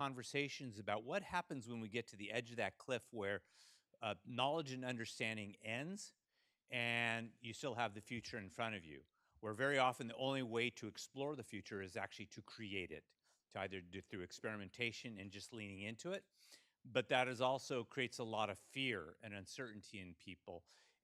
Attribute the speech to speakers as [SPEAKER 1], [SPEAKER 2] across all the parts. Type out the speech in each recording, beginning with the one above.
[SPEAKER 1] conversations about what happens when we get to the edge of that cliff where knowledge and understanding ends and you still have the future in front of you, where very often the only way to explore the future is actually to create it, to either do through experimentation and just leaning into it. But that is also creates a lot of fear and uncertainty in people.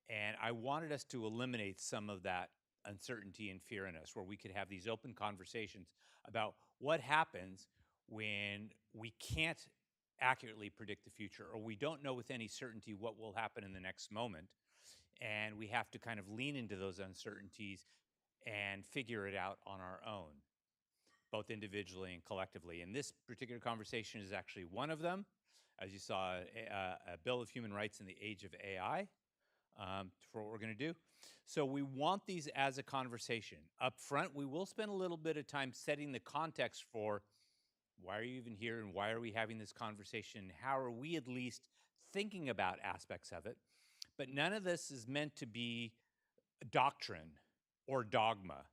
[SPEAKER 1] And I wanted us to eliminate some of that uncertainty and fear in us, where we could have these open conversations about what happens when we can't accurately predict the future or we don't know with any certainty what will happen in the next moment. And we have to kind of lean into those uncertainties and figure it out on our own, both individually and collectively. And this particular conversation is actually one of them. As you saw, a Bill of Human Rights in the Age of AI, for what we're going to do. So we want these as a conversation. Up front, we will spend a little bit of time setting the context for why are you even here and why are we having this conversation? How are we at least thinking about aspects of it? But none of this is meant to be doctrine or dogma,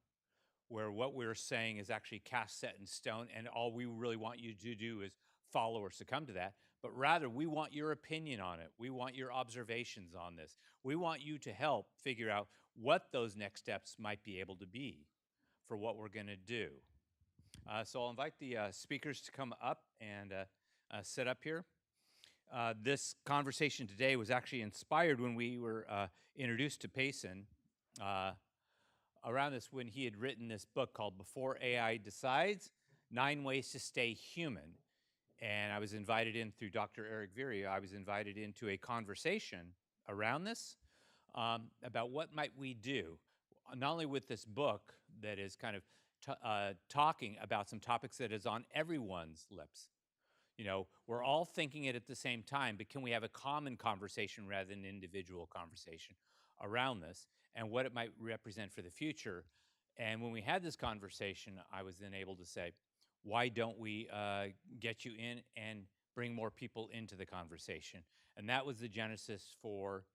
[SPEAKER 1] where what we're saying is actually cast set in stone, and all we really want you to do is follow or succumb to that. But rather, we want your opinion on it. We want your observations on this. We want you to help figure out what those next steps might be able to be for what we're going to do. So I'll invite the speakers to come up and sit up here. This conversation today was actually inspired when we were introduced to Payson around this, when he had written this book called Before AI Decides, 9 Ways to Stay Human. And I was invited in through Dr. Erik Viirre. I was invited into a conversation around this about what might we do, not only with this book that is kind of talking about some topics that is on everyone's lips. You know, we're all thinking it at the same time, but can we have a common conversation rather than an individual conversation around this and what it might represent for the future? And when we had this conversation, I was then able to say, why don't we get you in and bring more people into the conversation? And that was the genesis for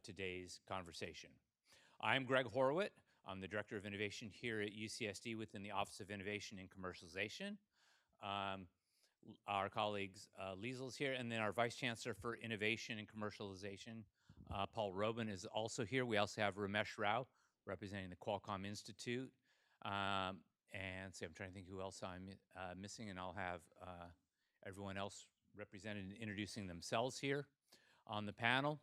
[SPEAKER 1] today's conversation. I'm Greg Horowitt. I'm the Director of Innovation here at UCSD within the Office of Innovation and Commercialization. Our colleagues, Liesel's here, and then our Vice Chancellor for Innovation and Commercialization, Paul Robin, is also here. We also have Ramesh Rao, representing the Qualcomm Institute. And so I'm trying to think who else I'm missing, and I'll have everyone else represented and introducing themselves here on the panel.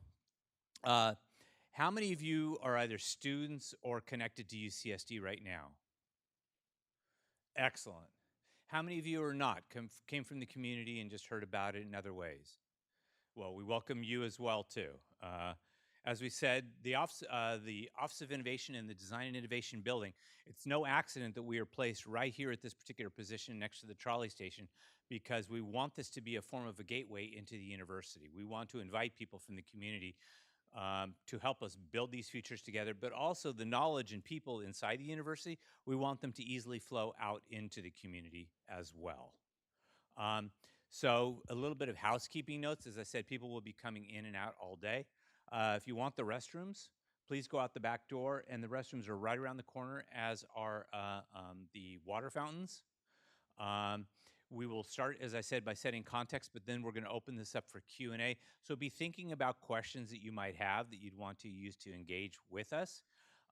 [SPEAKER 1] How many of you are either students or connected to UCSD right now? Excellent. How many of you are not, came from the community and just heard about it in other ways? Well, we welcome you as well, too. As we said, the Office of Innovation in the Design and Innovation Building, it's no accident that we are placed right here at this particular position next to the trolley station, because we want this to be a form of a gateway into the university. We want to invite people from the community to help us build these futures together, but also the knowledge and people inside the university, we want them to easily flow out into the community as well. So a little bit of housekeeping notes. As I said, people will be coming in and out all day. If you want the restrooms, please go out the back door, and the restrooms are right around the corner, as are the water fountains. We will start, as I said, by setting context, but then we're going to open this up for Q&A. So be thinking about questions that you might have that you'd want to use to engage with us.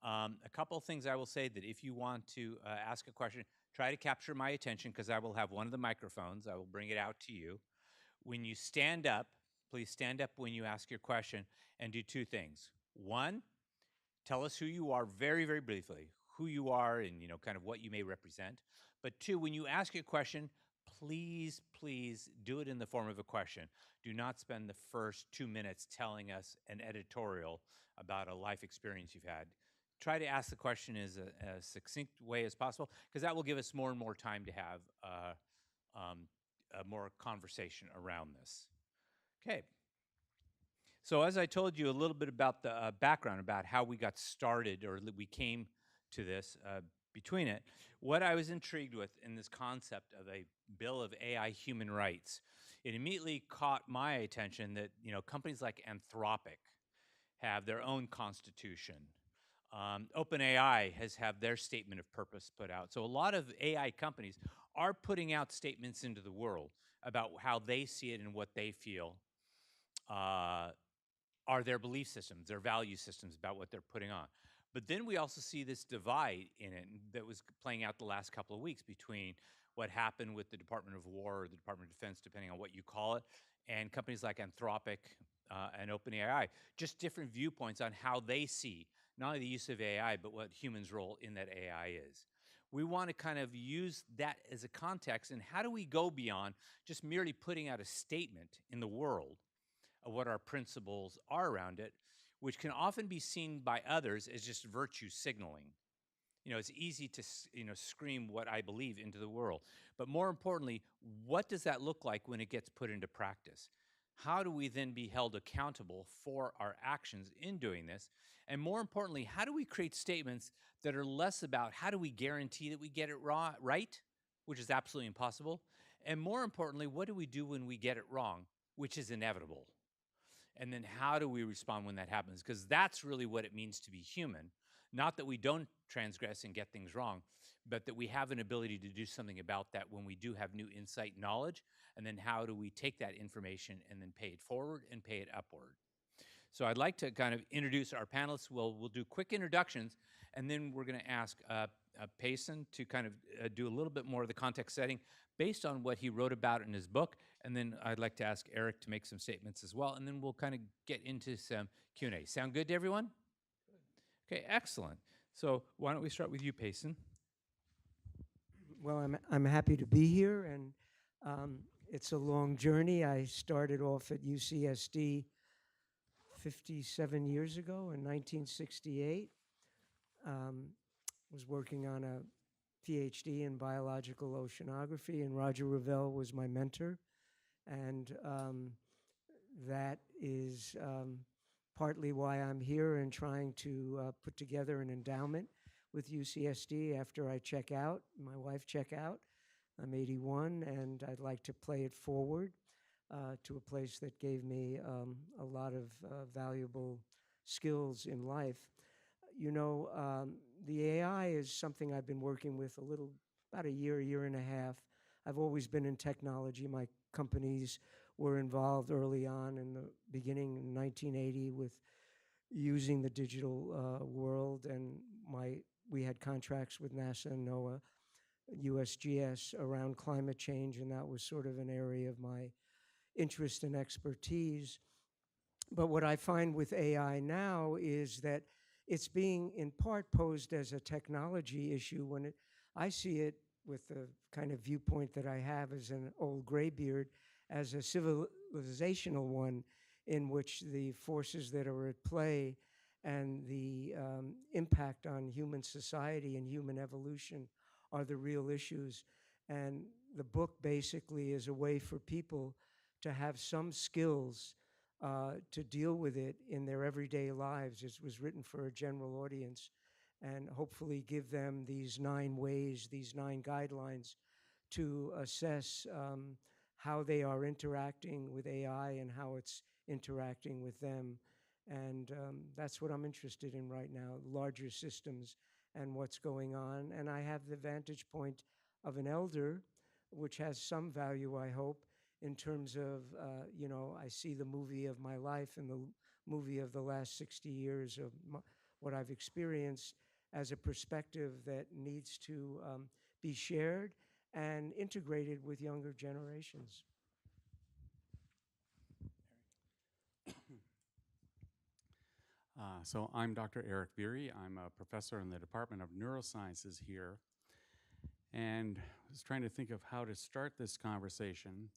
[SPEAKER 1] A couple of things I will say: that if you want to ask a question, try to capture my attention, because I will have one of the microphones. I will bring it out to you. When you stand up, please stand up when you ask your question, and do 2 things. 1, tell us who you are very, very briefly, who you are and, you know, kind of what you may represent. But 2, when you ask your question, please, please do it in the form of a question. Do not spend the first 2 minutes telling us an editorial about a life experience you've had. Try to ask the question in a succinct way as possible, because that will give us more and more time to have more conversation around this. Okay. So as I told you a little bit about the background, about how we got started, or we came to this between it, what I was intrigued with in this concept of a Bill of AI human rights, it immediately caught my attention that, you know, companies like Anthropic have their own constitution. OpenAI has had their statement of purpose put out. So a lot of AI companies are putting out statements into the world about how they see it and what they feel uh, are their belief systems, their value systems about what they're putting on. But then we also see this divide in it that was playing out the last couple of weeks between what happened with the Department of War or the Department of Defense, depending on what you call it, and companies like Anthropic and OpenAI. Just different viewpoints on how they see not only the use of AI, but what humans' role in that AI is. We want to kind of use that as a context, and how do we go beyond just merely putting out a statement in the world of what our principles are around it, which can often be seen by others as just virtue signaling. It's easy to scream what I believe into the world, but more importantly, what does that look like when it gets put into practice? How do we then be held accountable for our actions in doing this? And more importantly, how do we create statements that are less about how do we guarantee that we get it right, which is absolutely impossible, and more importantly, what do we do when we get it wrong, which is inevitable? And then how do we respond when that happens? Because that's really what it means to be human. Not that we don't transgress and get things wrong, but that we have an ability to do something about that when we do have new insight, knowledge, and then how do we take that information and then pay it forward and pay it upward? So I'd like to kind of introduce our panelists. We'll do quick introductions, and then we're going to ask Payson to kind of do a little bit more of the context setting based on what he wrote about in his book. And then I'd like to ask Erik to make some statements as well, and then we'll kind of get into some Q&A. Sound good to everyone? Good. Okay, excellent. So why don't we start with you, Payson?
[SPEAKER 2] Well, I'm happy to be here, and it's a long journey. I started off at UCSD 57 years ago in 1968. Was working on a Ph.D. in biological oceanography, and Roger Revelle was my mentor. And that is partly why I'm here and trying to put together an endowment with UCSD after I check out, my wife check out. I'm 81, and I'd like to play it forward to a place that gave me a lot of valuable skills in life. The AI is something I've been working with about a year and a half. I've always been in technology. My companies were involved early on in the beginning in 1980 with using the digital world, and we had contracts with NASA and NOAA, USGS around climate change, and that was sort of an area of my interest and expertise. But what I find with AI now is that it's being in part posed as a technology issue when I see it with the kind of viewpoint that I have as an old graybeard as a civilizational one, in which the forces that are at play and the impact on human society and human evolution are the real issues. And the book basically is a way for people to have some skills to deal with it in their everyday lives. It was written for a general audience, and hopefully give them these 9 ways, these 9 guidelines to assess how they are interacting with AI and how it's interacting with them. And that's what I'm interested in right now, larger systems and what's going on. And I have the vantage point of an elder, which has some value, I hope, in terms of, I see the movie of my life and the movie of the last 60 years of what I've experienced as a perspective that needs to be shared and integrated with younger generations.
[SPEAKER 3] So I'm Dr. Erik Viirre. I'm a professor in the Department of Neurosciences here. And I was trying to think of how to start this conversation.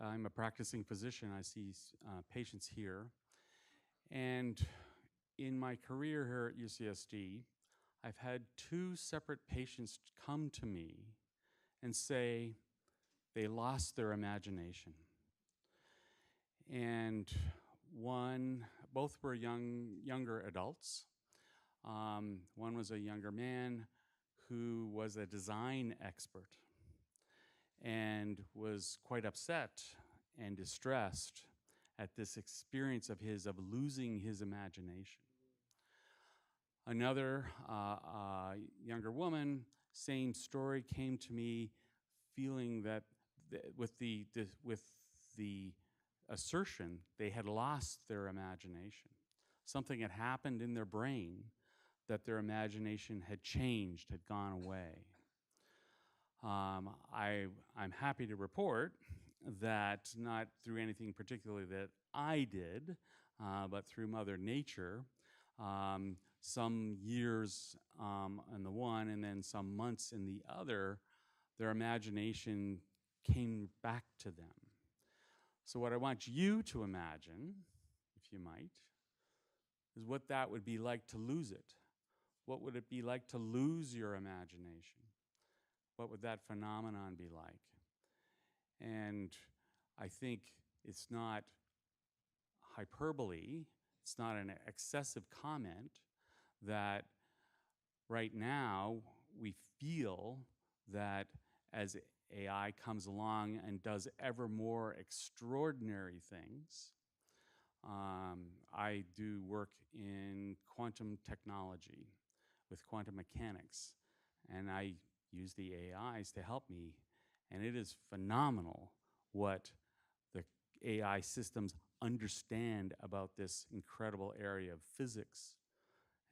[SPEAKER 3] I'm a practicing physician, I see patients here. And in my career here at UCSD, I've had 2 separate patients come to me and say they lost their imagination. And both were younger adults. One was a younger man who was a design expert and was quite upset and distressed at this experience of his of losing his imagination. Another younger woman, same story, came to me feeling that with the assertion they had lost their imagination. Something had happened in their brain that their imagination had changed, had gone away. I'm happy to report that not through anything particularly that I did, but through Mother Nature, some years in the one and then some months in the other, their imagination came back to them. So what I want you to imagine, if you might, is what that would be like to lose it. What would it be like to lose your imagination? What would that phenomenon be like? And I think it's not hyperbole, it's not an excessive comment that right now we feel that as AI comes along and does ever more extraordinary things. I do work in quantum technology with quantum mechanics, and I use the AIs to help me, and it is phenomenal what the AI systems understand about this incredible area of physics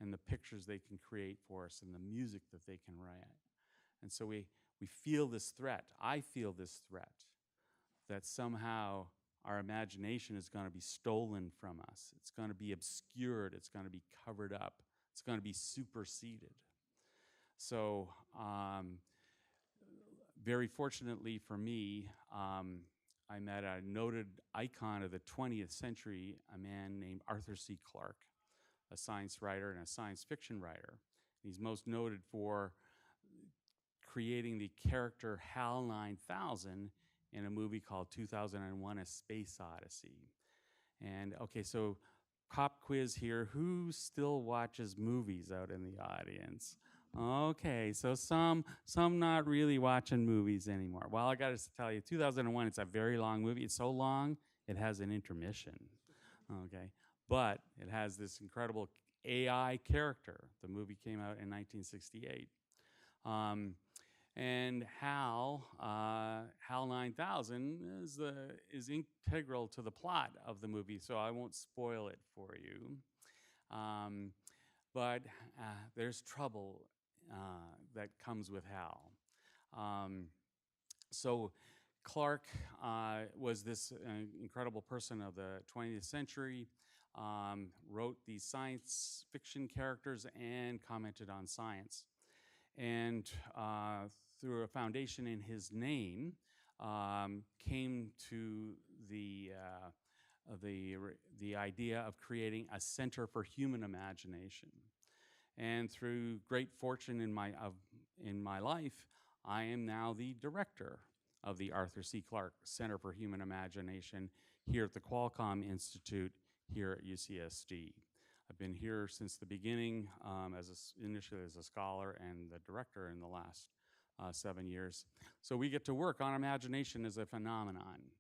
[SPEAKER 3] and the pictures they can create for us and the music that they can write. And so we feel this threat. I feel this threat that somehow our imagination is going to be stolen from us. It's going to be obscured. It's going to be covered up. It's going to be superseded. So very fortunately for me, I met a noted icon of the 20th century, a man named Arthur C. Clarke, a science writer and a science fiction writer. He's most noted for creating the character HAL 9000 in a movie called 2001: A Space Odyssey. And okay, so pop quiz here. Who still watches movies out in the audience? Okay, so some not really watching movies anymore. Well, I got to tell you, 2001, it's a very long movie. It's so long, it has an intermission, okay? But it has this incredible AI character. The movie came out in 1968. And HAL 9000 is integral to the plot of the movie, so I won't spoil it for you. But there's trouble that comes with HAL. So Clarke was this incredible person of the 20th century, wrote these science fiction characters and commented on science. And through a foundation in his name, came to the idea of creating a Center for Human Imagination. And through great fortune in my life, I am now the director of the Arthur C. Clarke Center for Human Imagination here at the Qualcomm Institute here at UCSD. I've been here since the beginning, initially as a scholar and the director in the last 7 years. So we get to work on imagination as a phenomenon.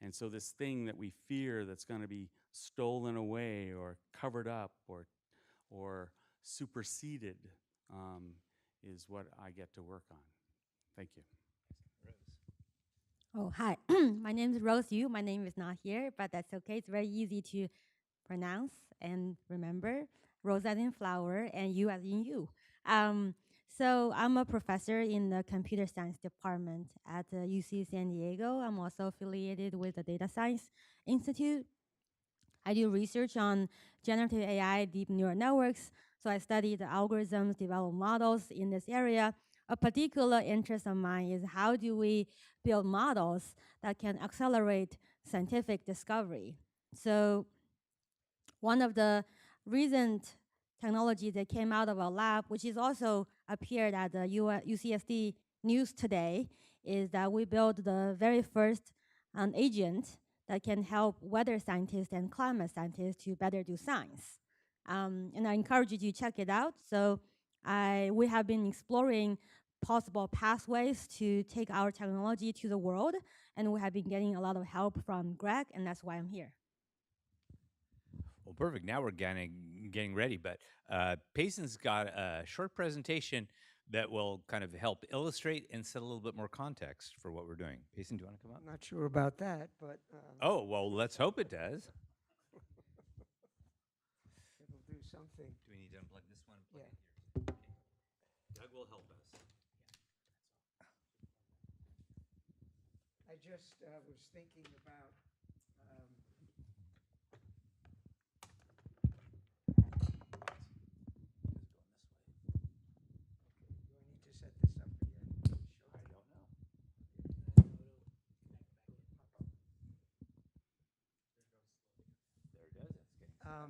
[SPEAKER 3] And so this thing that we fear that's going to be stolen away or covered up or superseded is what I get to work on. Thank you.
[SPEAKER 4] Oh, hi. My name is Rose Yu. My name is not here, but that's okay. It's very easy to pronounce and remember. Rose as in flower and you as in you. So I'm a professor in the computer science department at UC San Diego. I'm also affiliated with the Data Science Institute. I do research on generative AI, deep neural networks. So I study the algorithms, develop models in this area. A particular interest of mine is how do we build models that can accelerate scientific discovery. So one of the recent technologies that came out of our lab, which is also appeared at the UCSD News today, is that we built the very first agent that can help weather scientists and climate scientists to better do science. And I encourage you to check it out. So we have been exploring possible pathways to take our technology to the world, and we have been getting a lot of help from Greg, and that's why I'm here.
[SPEAKER 1] Well, perfect. Now we're getting ready, but Payson's got a short presentation that will kind of help illustrate and set a little bit more context for what we're doing. Payson, do you want to come up?
[SPEAKER 2] I'm not sure about that, but
[SPEAKER 1] Oh, well, let's hope it does.
[SPEAKER 2] it'll do something.
[SPEAKER 1] Do we need to unplug this one? Plug
[SPEAKER 2] Yeah.
[SPEAKER 1] it here. Okay. Doug will help us.
[SPEAKER 2] I just was thinking about do I need to set this up again?
[SPEAKER 1] I don't know. There it does. It's getting set up.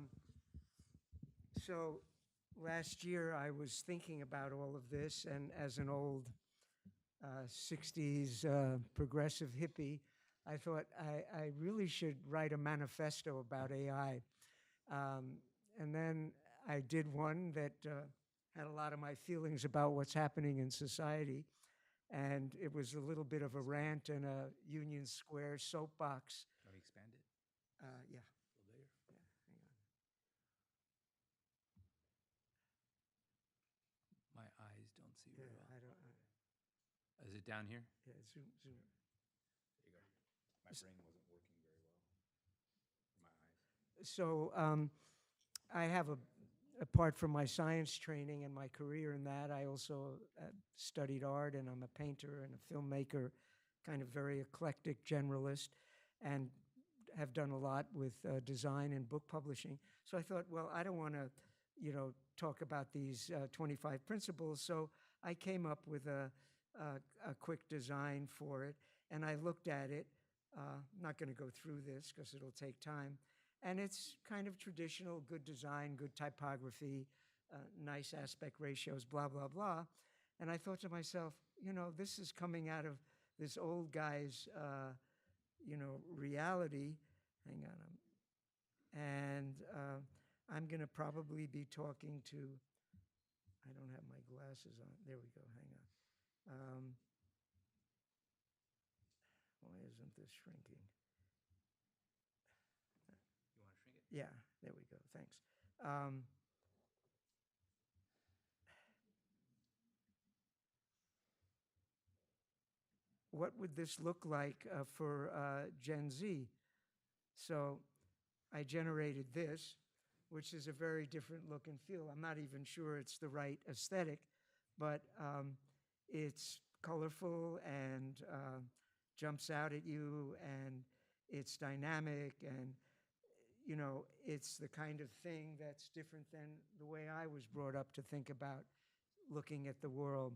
[SPEAKER 2] So last year I was thinking about all of this, and as an old 60s progressive hippie, I thought I really should write a manifesto about AI. And then I did one that had a lot of my feelings about what's happening in society. And it was a little bit of a rant and a Union Square soapbox.
[SPEAKER 1] Can we expand it
[SPEAKER 2] Yeah.
[SPEAKER 1] a little bigger?
[SPEAKER 2] Yeah, hang on.
[SPEAKER 1] My eyes don't see
[SPEAKER 2] Yeah,
[SPEAKER 1] very well.
[SPEAKER 2] I don't.
[SPEAKER 1] Is it down here?
[SPEAKER 2] Yeah, zoom.
[SPEAKER 1] There you go. My brain wasn't working very well. My eyes.
[SPEAKER 2] So I have apart from my science training and my career in that, I also studied art, and I'm a painter and a filmmaker, kind of very eclectic generalist, and have done a lot with design and book publishing. So I thought, well, I don't want to, talk about these 25 principles. So I came up with a quick design for it, and I looked at it. I'm not going to go through this because it'll take time. And it's kind of traditional, good design, good typography, nice aspect ratios, blah, blah, blah. And I thought to myself, this is coming out of this old guy's, reality. Hang on. And I'm going to probably be talking to, I don't have my glasses on. There we go. Hang on. Why isn't this shrinking?
[SPEAKER 1] You want to shrink it?
[SPEAKER 2] Yeah, there we go. Thanks. What would this look like for Gen Z? So I generated this, which is a very different look and feel. I'm not even sure it's the right aesthetic, but it's colorful and jumps out at you, and it's dynamic, and it's the kind of thing that's different than the way I was brought up to think about looking at the world.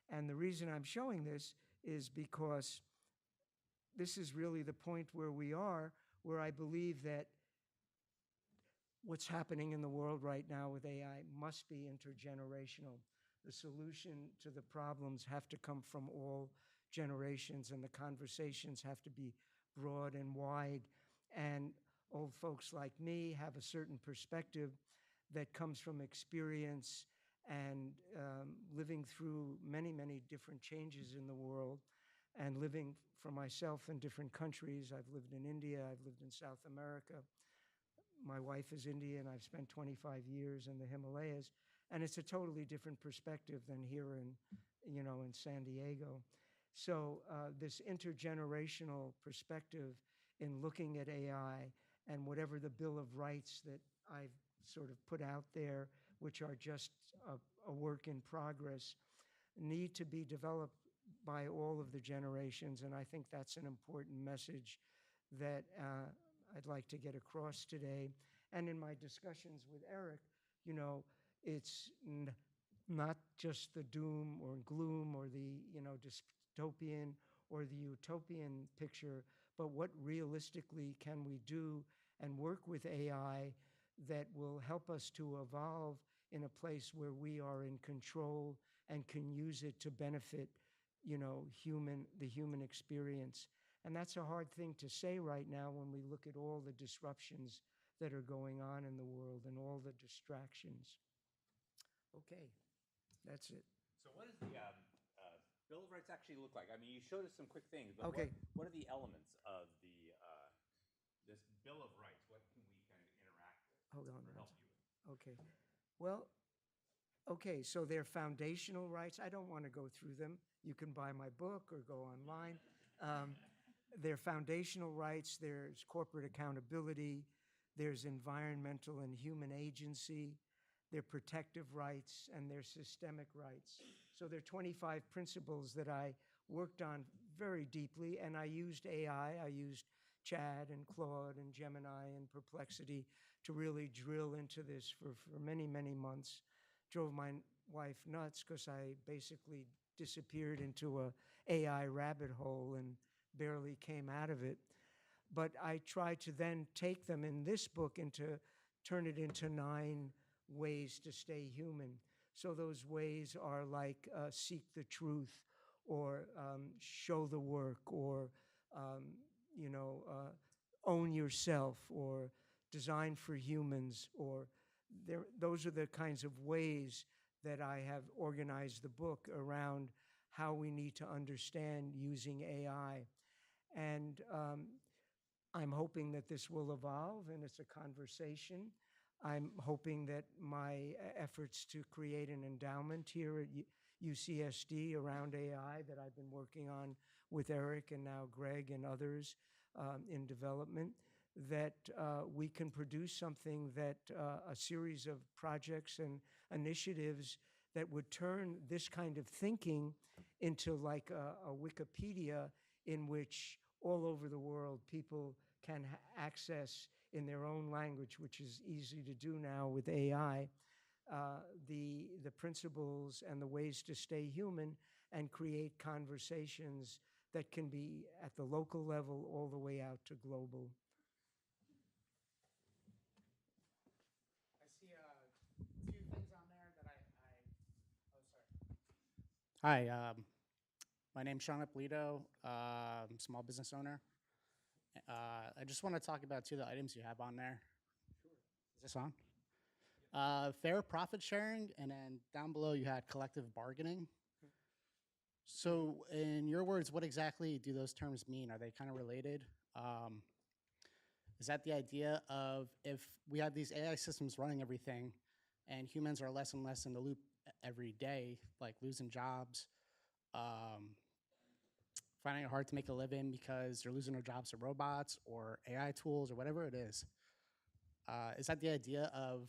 [SPEAKER 2] And the reason I'm showing this is because this is really the point where we are, where I believe that what's happening in the world right now with AI must be intergenerational. The solution to the problems have to come from all generations, and the conversations have to be broad and wide. And old folks like me have a certain perspective that comes from experience and living through many, many different changes in the world, and living for myself in different countries. I've lived in India, I've lived in South America. My wife is Indian. I've spent 25 years in the Himalayas, and it's a totally different perspective than here in San Diego. So this intergenerational perspective in looking at AI, and whatever the Bill of Rights that I've sort of put out there, which are just a work in progress, need to be developed by all of the generations. And I think that's an important message that I'd like to get across today. And in my discussions with Erik, it's not just the doom or gloom or the dystopian or the utopian picture, but what realistically can we do and work with AI that will help us to evolve in a place where we are in control and can use it to benefit the human experience. And that's a hard thing to say right now when we look at all the disruptions that are going on in the world and all the distractions. Okay, that's it.
[SPEAKER 1] So what does the Bill of Rights actually look like? I mean, you showed us some quick things, but
[SPEAKER 2] Okay.
[SPEAKER 1] what are the elements of this Bill of Rights? What can we kind of interact with
[SPEAKER 2] Hold on.
[SPEAKER 1] or help you with?
[SPEAKER 2] Okay. Well, Okay, so their foundational rights, I don't want to go through them. You can buy my book or go online. Um, their foundational rights, there's corporate accountability, there's environmental and human agency, their protective rights, and their systemic rights. So there are 25 principles that I worked on very deeply, and I used AI. I used Chad and Claude and Gemini and Perplexity to really drill into this for many, many months. Drove my wife nuts because I basically disappeared into a AI rabbit hole and barely came out of it. But I tried to then take them in this book into turn it into 9 ways to stay human. So those ways are like seek the truth, or show the work, or um, own yourself, or design for humans, or those are the kinds of ways that I have organized the book around how we need to understand using AI. And I'm hoping that this will evolve and it's a conversation. I'm hoping that my efforts to create an endowment here at UCSD around AI that I've been working on with Erik and now Greg and others in development, that we can produce something that a series of projects and initiatives that would turn this kind of thinking into like a Wikipedia in which all over the world people can access in their own language, which is easy to do now with AI, the principles and the ways to stay human and create conversations that can be at the local level all the way out to global.
[SPEAKER 5] I see a few things on there that oh, sorry. Hi, my name's Sean Apolito, small business owner. I just want to talk about 2 of the items you have on there. Sure. Is this on? Fair profit sharing, and then down below you had collective bargaining. So in your words, what exactly do those terms mean? Are they kind of related? Is that the idea of if we have these AI systems running everything and humans are less and less in the loop every day, like losing jobs, finding it hard to make a living because they're losing their jobs to robots or AI tools or whatever it is that the idea of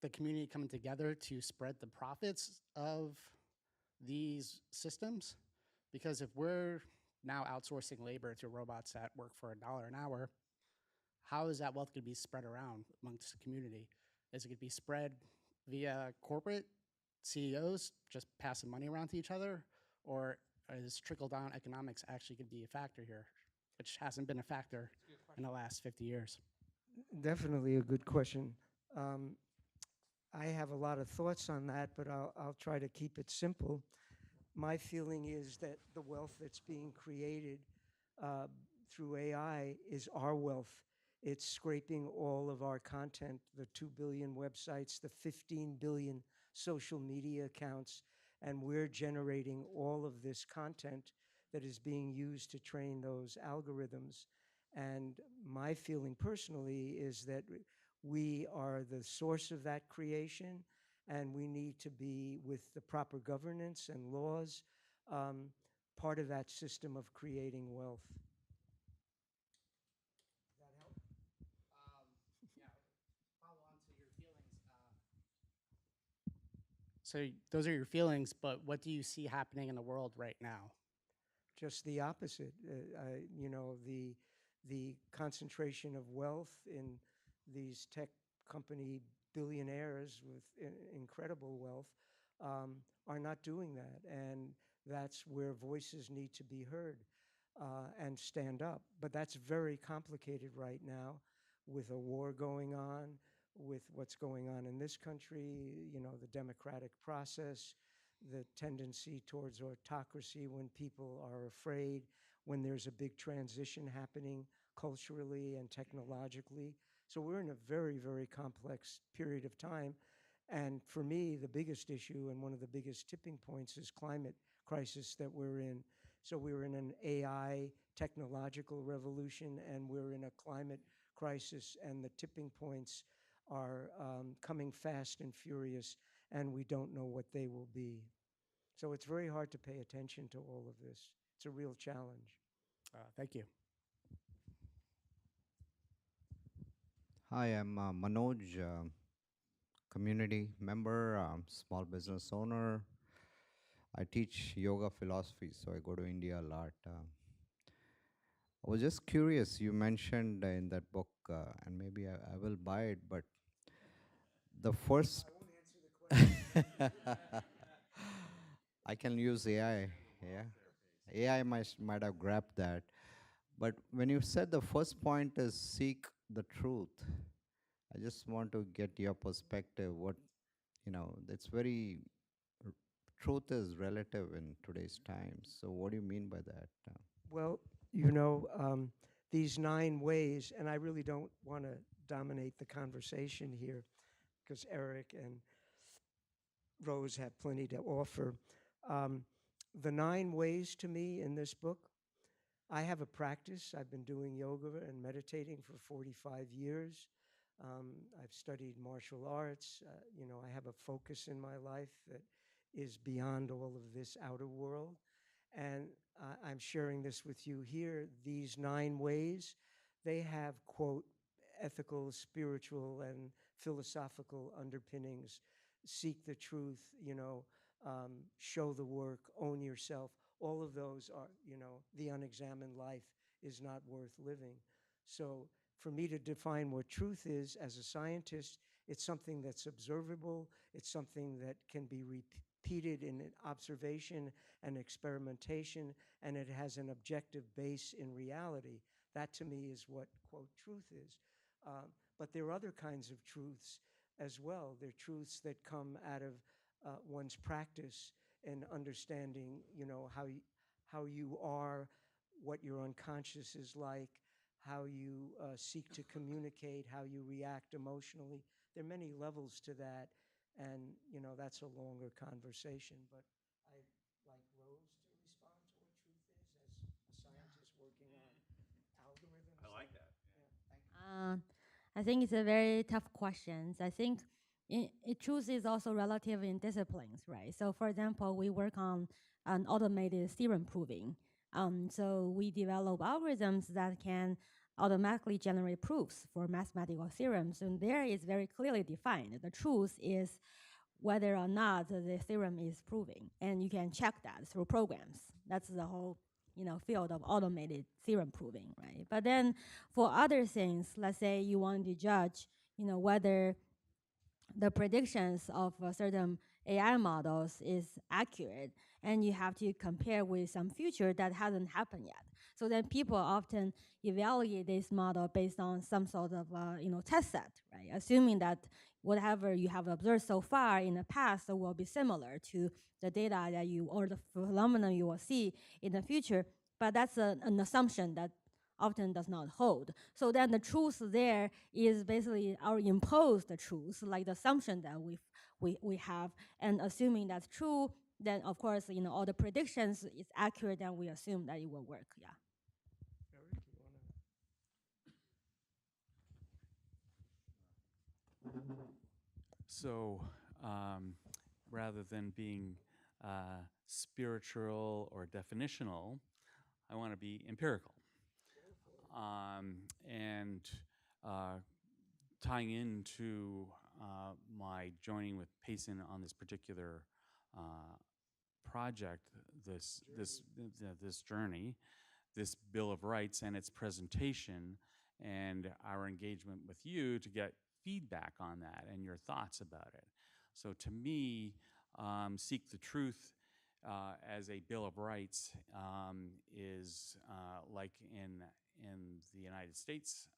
[SPEAKER 5] the community coming together to spread the profits of these systems? Because if we're now outsourcing labor to robots that work for $1 an hour, how is that wealth going to be spread around amongst the community? Is it going to be spread via corporate CEOs just passing money around to each other? Or is trickle-down economics actually going to be a factor here, which hasn't been a factor in the last 50 years?
[SPEAKER 2] Definitely a good question. I have a lot of thoughts on that, but I'll try to keep it simple. My feeling is that the wealth that's being created through AI is our wealth. It's scraping all of our content, the 2 billion websites, the 15 billion social media accounts, and we're generating all of this content that is being used to train those algorithms. And my feeling personally is that we are the source of that creation, and we need to be, with the proper governance and laws, part of that system of creating wealth. Does that help?
[SPEAKER 5] Yeah, follow on to your feelings. So those are your feelings, but what do you see happening in the world right now?
[SPEAKER 2] Just the opposite. The concentration of wealth in these tech company billionaires with incredible wealth are not doing that. And that's where voices need to be heard and stand up. But that's very complicated right now with a war going on, with what's going on in this country, the democratic process, the tendency towards autocracy when people are afraid, when there's a big transition happening culturally and technologically. So we're in a very, very complex period of time. And for me, the biggest issue and one of the biggest tipping points is climate crisis that we're in. So we're in an AI technological revolution, and we're in a climate crisis, and the tipping points are coming fast and furious. and we don't know what they will be. So it's very hard to pay attention to all of this. It's a real challenge.
[SPEAKER 5] Thank you.
[SPEAKER 6] Hi, I'm Manoj, community member, small business owner. I teach yoga philosophy, so I go to India a lot. I was just curious, you mentioned in that book, and maybe I will buy it, but the first. I can use AI, yeah. AI might have grabbed that. But when you said the first point is seek the truth, I just want to get your perspective. It's very, r- truth is relative in today's times. So what do you mean by that?
[SPEAKER 2] Well, these 9 ways, and I really don't want to dominate the conversation here because Erik and Rose have plenty to offer. Um, the 9 ways to me in this book, I have a practice. I've been doing yoga and meditating for 45 years. I've studied martial arts. I have a focus in my life that is beyond all of this outer world. And I'm sharing this with you here. These 9 ways, they have, quote, ethical, spiritual, and philosophical underpinnings. Seek the truth, show the work, own yourself. All of those are, the unexamined life is not worth living. So for me to define what truth is as a scientist, it's something that's observable, it's something that can be repeated in an observation and experimentation, and it has an objective base in reality. That to me is what, quote, truth is. But there are other kinds of truths as well. There are truths that come out of one's practice and understanding, how you are, what your unconscious is like, how you seek to communicate, how you react emotionally. There are many levels to that, and that's a longer conversation. But I'd like Rose to respond to what truth is as a scientist working on algorithms.
[SPEAKER 1] I like that.
[SPEAKER 2] Yeah, thank you.
[SPEAKER 4] I think it's a very tough question. I think truth is also relative in disciplines, right? So, for example, we work on an automated theorem proving. So we develop algorithms that can automatically generate proofs for mathematical theorems, and there is very clearly defined. The truth is whether or not the theorem is proving, and you can check that through programs. That's the whole field of automated theorem proving, right? But then for other things, let's say you want to judge whether the predictions of certain AI models is accurate, and you have to compare with some future that hasn't happened yet. So then people often evaluate this model based on some sort of test set, right? Assuming that whatever you have observed so far in the past will be similar to the data that you or the phenomenon you will see in the future. But that's an assumption that often does not hold. So then the truth there is basically our imposed truth, like the assumption that we have, and assuming that's true, then of course all the predictions is accurate, and we assume that it will work. Yeah.
[SPEAKER 2] Erik, you want to?
[SPEAKER 3] So rather than being spiritual or definitional, I want to be empirical. And tying into my joining with Payson on this particular project, this journey, this Bill of Rights and its presentation, and our engagement with you to get feedback on that and your thoughts about it. So to me, seek the truth as a Bill of Rights is like in the United States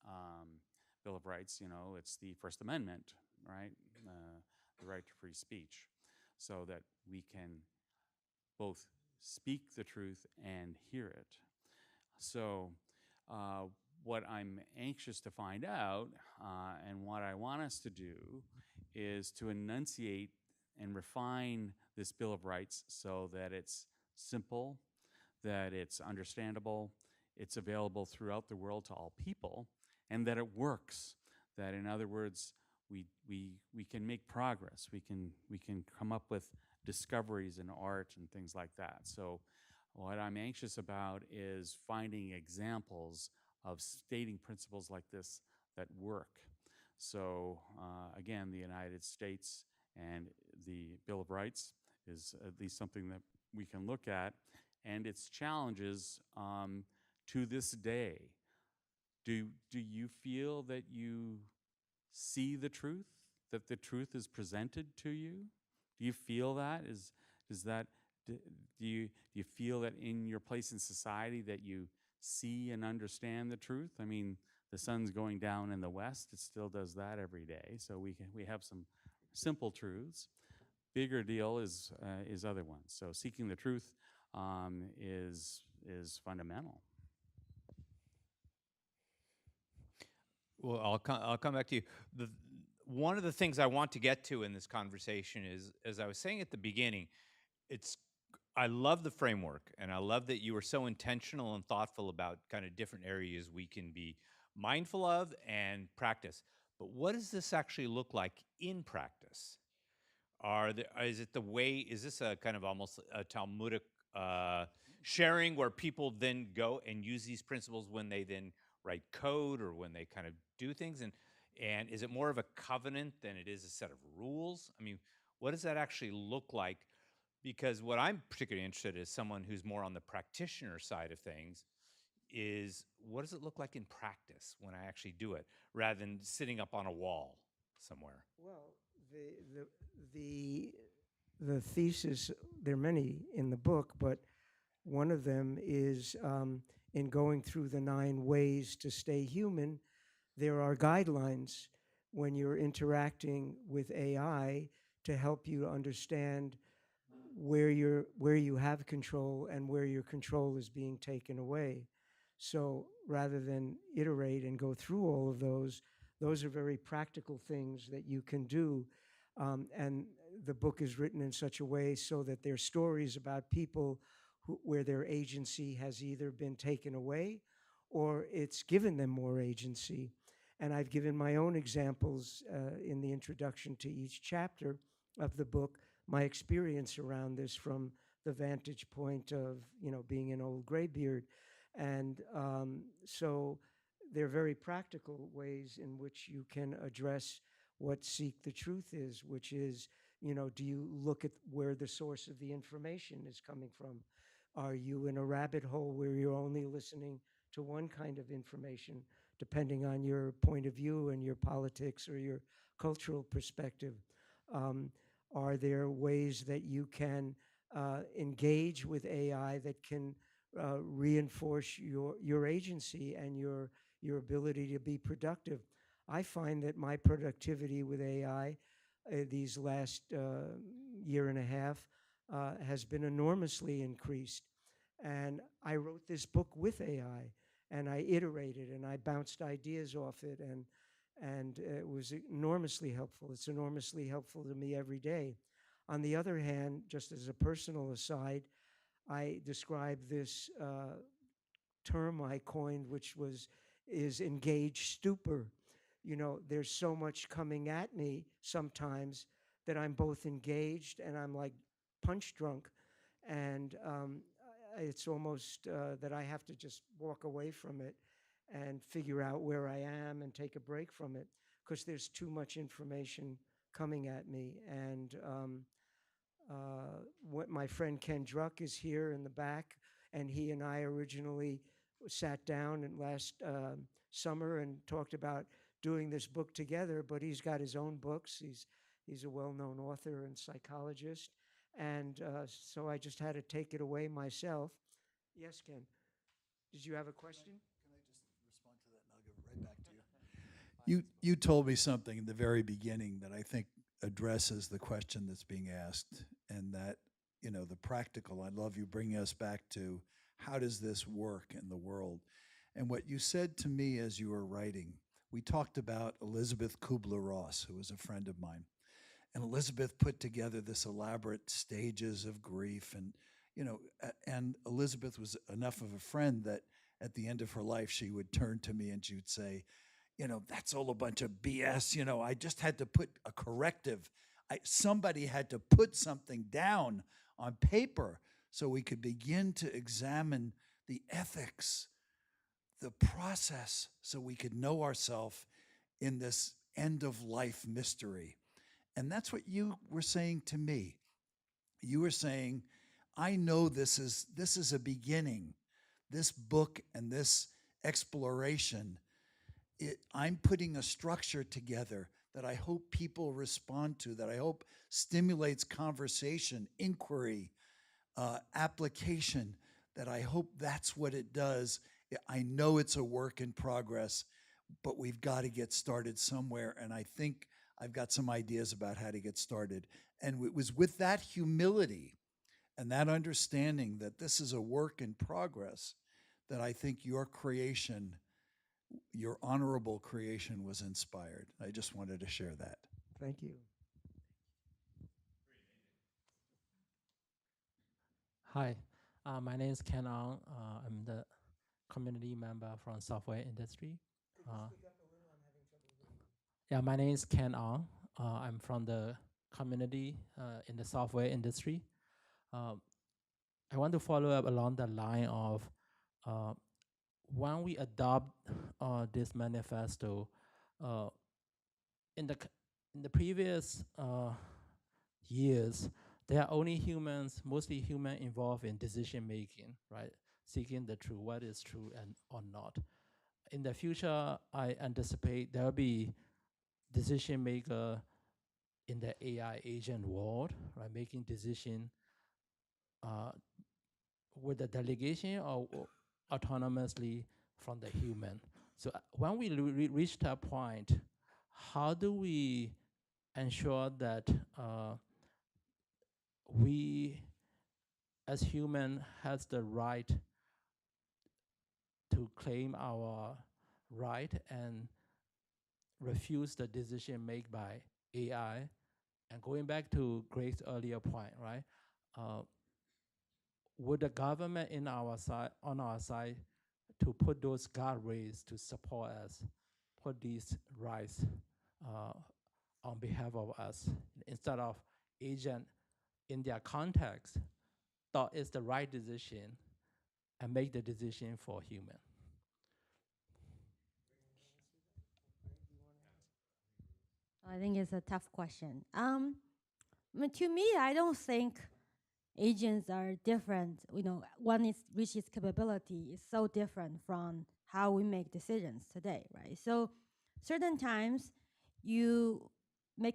[SPEAKER 3] Bill of Rights. It's the First Amendment, right? The right to free speech, so that we can both speak the truth and hear it. So what I'm anxious to find out and what I want us to do is to enunciate and refine this Bill of Rights so that it's simple, that it's understandable, it's available throughout the world to all people, and that it works. That, in other words, we can make progress. We can come up with discoveries in art and things like that. So what I'm anxious about is finding examples of stating principles like this that work. So again, the United States and the Bill of Rights is at least something that we can look at, and its challenges to this day. Do you feel that you see the truth, that the truth is presented to you? Do you feel that? Do you feel that in your place in society that you see and understand the truth? I mean, the sun's going down in the west. It still does that every day. So we have some simple truths. Bigger deal is other ones. So seeking the truth is fundamental.
[SPEAKER 1] Well, I'll come back to you. One of the things I want to get to in this conversation is, as I was saying at the beginning, I love the framework, and I love that you were so intentional and thoughtful about kind of different areas we can be mindful of and practice. But what does this actually look like in practice? Is this a kind of almost a Talmudic sharing where people then go and use these principles when they then write code or when they kind of do things? And is it more of a covenant than it is a set of rules? I mean, what does that actually look like? Because what I'm particularly interested in as someone who's more on the practitioner side of things is, what does it look like in practice when I actually do it, rather than sitting up on a wall somewhere?
[SPEAKER 2] Well, the thesis, there are many in the book, but one of them is in going through the 9 ways to stay human, there are guidelines when you're interacting with AI to help you understand where you have control and where your control is being taken away. So rather than iterate and go through all of those are very practical things that you can do. And the book is written in such a way so that they're stories about people where their agency has either been taken away or it's given them more agency. And I've given my own examples in the introduction to each chapter of the book, my experience around this from the vantage point of, being an old graybeard. And so they're very practical ways in which you can address what seek the truth is, which is, do you look at where the source of the information is coming from? Are you in a rabbit hole where you're only listening to one kind of information, depending on your point of view and your politics or your cultural perspective? Are there ways that you can engage with AI that can reinforce your agency and your ability to be productive? I find that my productivity with AI these last year and a half has been enormously increased. And I wrote this book with AI, and I iterated, and I bounced ideas off it, and it was enormously helpful. It's enormously helpful to me every day. On the other hand, just as a personal aside, I describe this term I coined, which is engaged stupor. There's so much coming at me sometimes that I'm both engaged and I'm like punch drunk. And it's almost that I have to just walk away from it and figure out where I am and take a break from it, because there's too much information coming at me. And what my friend Ken Druck is here in the back, and he and I originally sat down and last summer and talked about doing this book together, but he's got his own books. He's a well-known author and psychologist. And so I just had to take it away myself. Yes, Ken. Did you have a question?
[SPEAKER 7] Can I just respond to that, and I'll give it right back to you? You told me something in the very beginning that I think addresses the question that's being asked, and that, the practical. I love you bringing us back to how does this work in the world? And what you said to me as you were writing, we talked about Elizabeth Kubler-Ross, who was a friend of mine. And Elizabeth put together this elaborate stages of grief. And, and Elizabeth was enough of a friend that at the end of her life, she would turn to me and she would say, that's all a bunch of BS. I just had to put a corrective. Somebody had to put something down on paper so we could begin to examine the ethics, the process, so we could know ourselves in this end of life mystery. And that's what you were saying to me. You were saying, I know this is a beginning. This book and this exploration, I'm putting a structure together that I hope people respond to, that I hope stimulates conversation, inquiry, application, that I hope that's what it does. I know it's a work in progress, but we've got to get started somewhere, and I think I've got some ideas about how to get started. And it was with that humility and that understanding that this is a work in progress that I think your creation, your honorable creation, was inspired. I just wanted to share that.
[SPEAKER 2] Thank you.
[SPEAKER 8] Hi, my name is Ken Ong. I'm the community member from software industry. Yeah, my name is Ken Ong. I'm from the community in the software industry. I want to follow up along the line of when we adopt this manifesto, in the previous years, there are only humans, mostly human, involved in decision making, right? Seeking the truth, what is true and or not. In the future, I anticipate there will be decision maker in the AI agent world, right? Making decision with the delegation or autonomously from the human. So when we reach that point, how do we ensure that we as human has the right to claim our right and refuse the decision made by AI? And going back to Greg's earlier point, right? Would the government on our side to put those guardrails to support us, put these rights on behalf of us, instead of agent in their context thought it's the right decision and make the decision for human?
[SPEAKER 4] I think it's a tough question. To me, I don't think agents are different. One is reaches capability is so different from how we make decisions today, right? So certain times you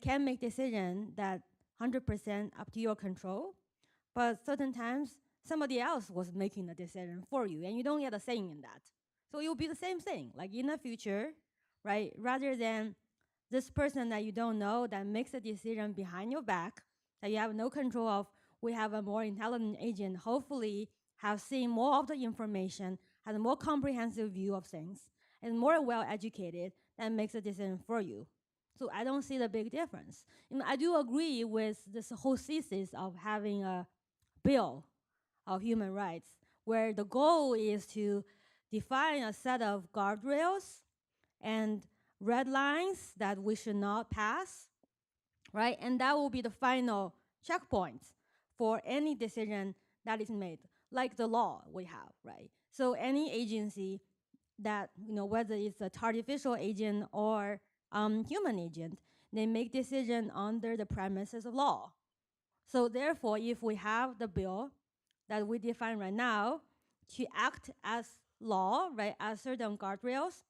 [SPEAKER 4] can make decisions that 100% up to your control, but certain times somebody else was making the decision for you and you don't get a say in that. So it will be the same thing, like in the future, right? Rather than this person that you don't know that makes a decision behind your back that you have no control of, we have a more intelligent agent, hopefully have seen more of the information, has a more comprehensive view of things, and more well-educated, that makes a decision for you. So I don't see the big difference. I do agree with this whole thesis of having a bill of human rights, where the goal is to define a set of guardrails and red lines that we should not pass, right? And that will be the final checkpoint for any decision that is made, like the law we have, right? So any agency that, whether it's an artificial agent or human agent, they make decision under the premises of law. So therefore, if we have the bill that we define right now to act as law, right, as certain guardrails,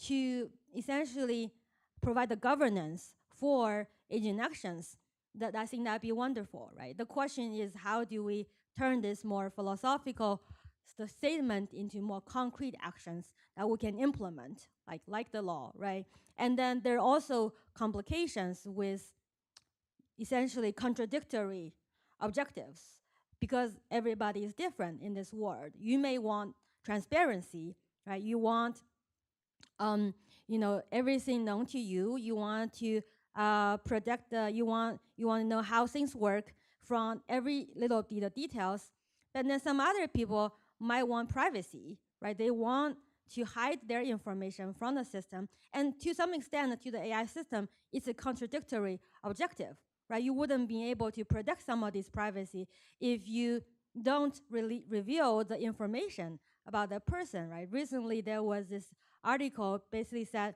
[SPEAKER 4] to essentially provide the governance for agent actions, that I think that'd be wonderful, right? The question is, how do we turn this more philosophical statement into more concrete actions that we can implement, like the law, right? And then there are also complications with essentially contradictory objectives, because everybody is different in this world. You may want transparency, right? You want everything known to you. You want to protect you want to know how things work from every little bit of details. But then some other people might want privacy, right? They want to hide their information from the system. And to some extent, to the AI system, it's a contradictory objective, right? You wouldn't be able to protect somebody's privacy if you don't really reveal the information about that person, right? Recently, there was this article basically said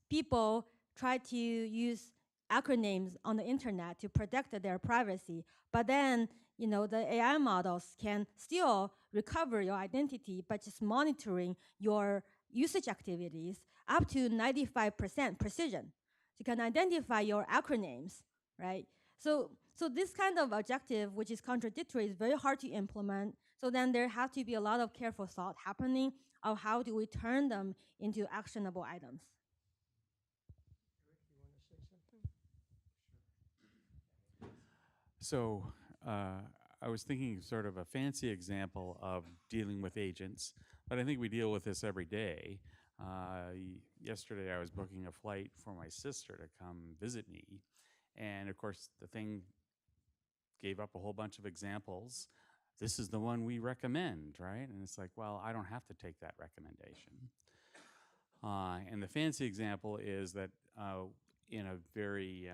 [SPEAKER 4] people try to use acronyms on the internet to protect their privacy, but then the AI models can still recover your identity by just monitoring your usage activities up to 95% precision. You can identify your acronyms, right? So this kind of objective, which is contradictory, is very hard to implement. So then there have to be a lot of careful thought happening of how do we turn them into actionable items.
[SPEAKER 2] Erik, you want to say something?
[SPEAKER 3] So I was thinking sort of a fancy example of dealing with agents, but I think we deal with this every day. Yesterday I was booking a flight for my sister to come visit me, and of course the thing gave up a whole bunch of examples. This is the one we recommend, right? And it's like, well, I don't have to take that recommendation. And the fancy example is that in a very,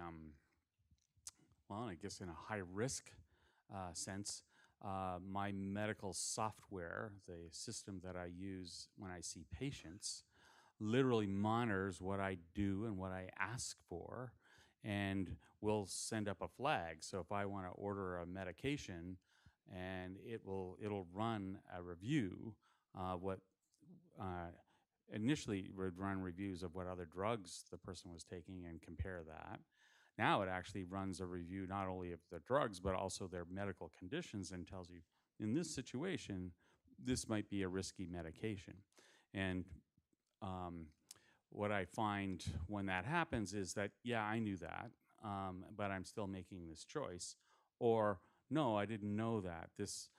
[SPEAKER 3] well, I guess in a high risk sense, my medical software, the system that I use when I see patients, literally monitors what I do and what I ask for, and will send up a flag. So if I want to order a medication, and it'll run a review, initially would run reviews of what other drugs the person was taking and compare that. Now it actually runs a review not only of the drugs, but also their medical conditions, and tells you, in this situation, this might be a risky medication. And what I find when that happens is that, yeah, I knew that, but I'm still making this choice. Or, no, I didn't know that. This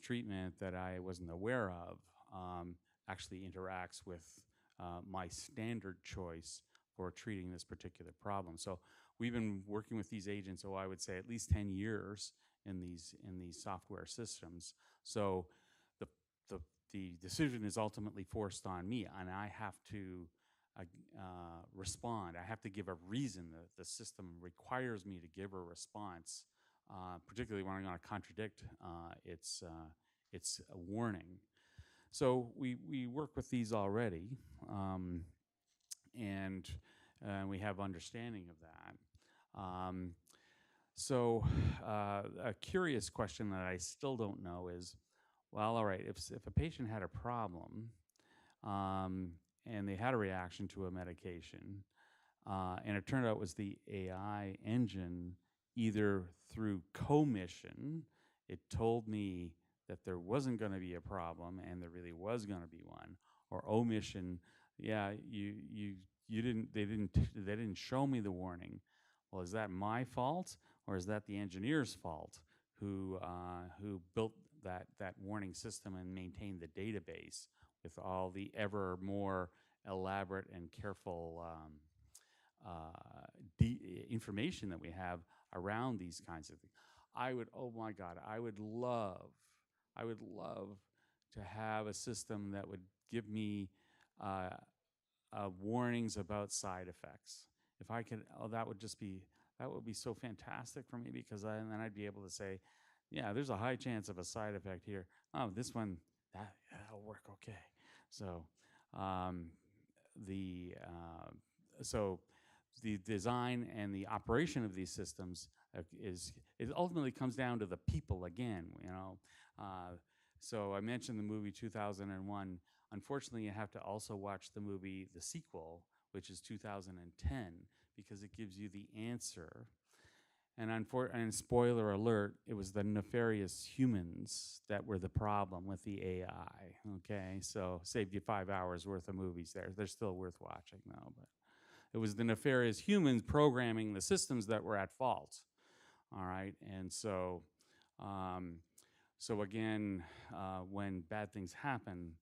[SPEAKER 3] treatment that I wasn't aware of actually interacts with my standard choice for treating this particular problem. So we've been working with these agents, I would say at least 10 years in these software systems. So the decision is ultimately forced on me, and I have to respond. I have to give a reason. The system requires me to give a response, particularly when I'm going to contradict its a warning. So we work with these already, and we have understanding of that. So a curious question that I still don't know is, well, all right, if a patient had a problem and they had a reaction to a medication, and it turned out it was the AI engine, either through commission, it told me that there wasn't going to be a problem and there really was going to be one, or omission, yeah, they didn't show me the warning. Well, is that my fault, or is that the engineer's fault who built that warning system and maintained the database with all the ever more elaborate and careful information that we have around these kinds of things? Oh my God, I would love to have a system that would give me warnings about side effects. If I could, that would be so fantastic for me, because then I'd be able to say, yeah, there's a high chance of a side effect here. Oh, this one, that'll work okay. So the design and the operation of these systems it ultimately comes down to the people again. So I mentioned the movie 2001. Unfortunately, you have to also watch the movie, the sequel, which is 2010, because it gives you the answer. And spoiler alert, it was the nefarious humans that were the problem with the AI. Okay, so saved you 5 hours worth of movies there. They're still worth watching though, but it was the nefarious humans programming the systems that were at fault. All right, and so again, when bad things happen,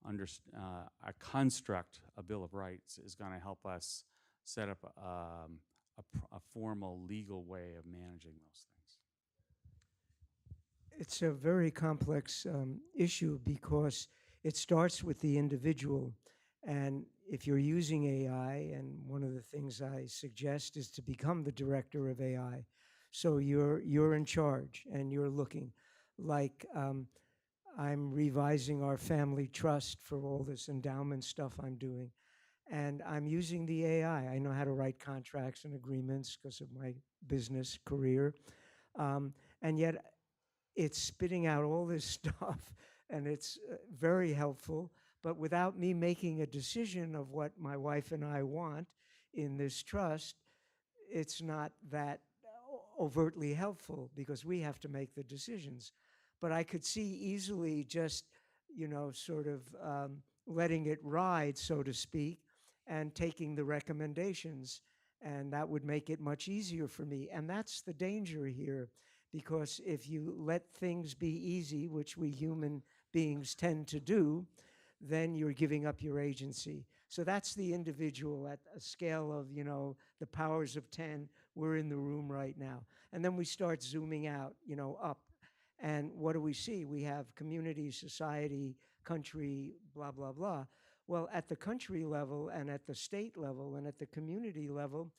[SPEAKER 3] a construct, a Bill of Rights, is going to help us set up a formal legal way of managing those things.
[SPEAKER 2] It's a very complex issue, because it starts with the individual. And if you're using AI, and one of the things I suggest is to become the director of AI. So you're in charge and you're looking. Like I'm revising our family trust for all this endowment stuff I'm doing. And I'm using the AI. I know how to write contracts and agreements because of my business career. And yet it's spitting out all this stuff, and it's very helpful, but without me making a decision of what my wife and I want in this trust, it's not that overtly helpful because we have to make the decisions. But I could see easily just, sort of letting it ride, so to speak, and taking the recommendations. And that would make it much easier for me. And that's the danger here, because if you let things be easy, which we human beings tend to do, then you're giving up your agency. So that's the individual at a scale of, the powers of 10. We're in the room right now. And then we start zooming out, up. And what do we see? We have community, society, country, blah, blah, blah. Well, at the country level and at the state level and at the community level,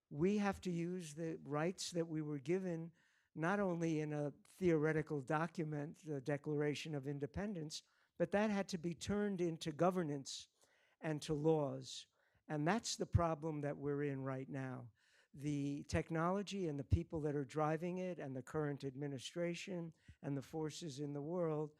[SPEAKER 2] we have to use the rights that we were given, not only in a theoretical document, the Declaration of Independence, but that had to be turned into governance and to laws. And that's the problem that we're in right now. The technology and the people that are driving it and the current administration and the forces in the world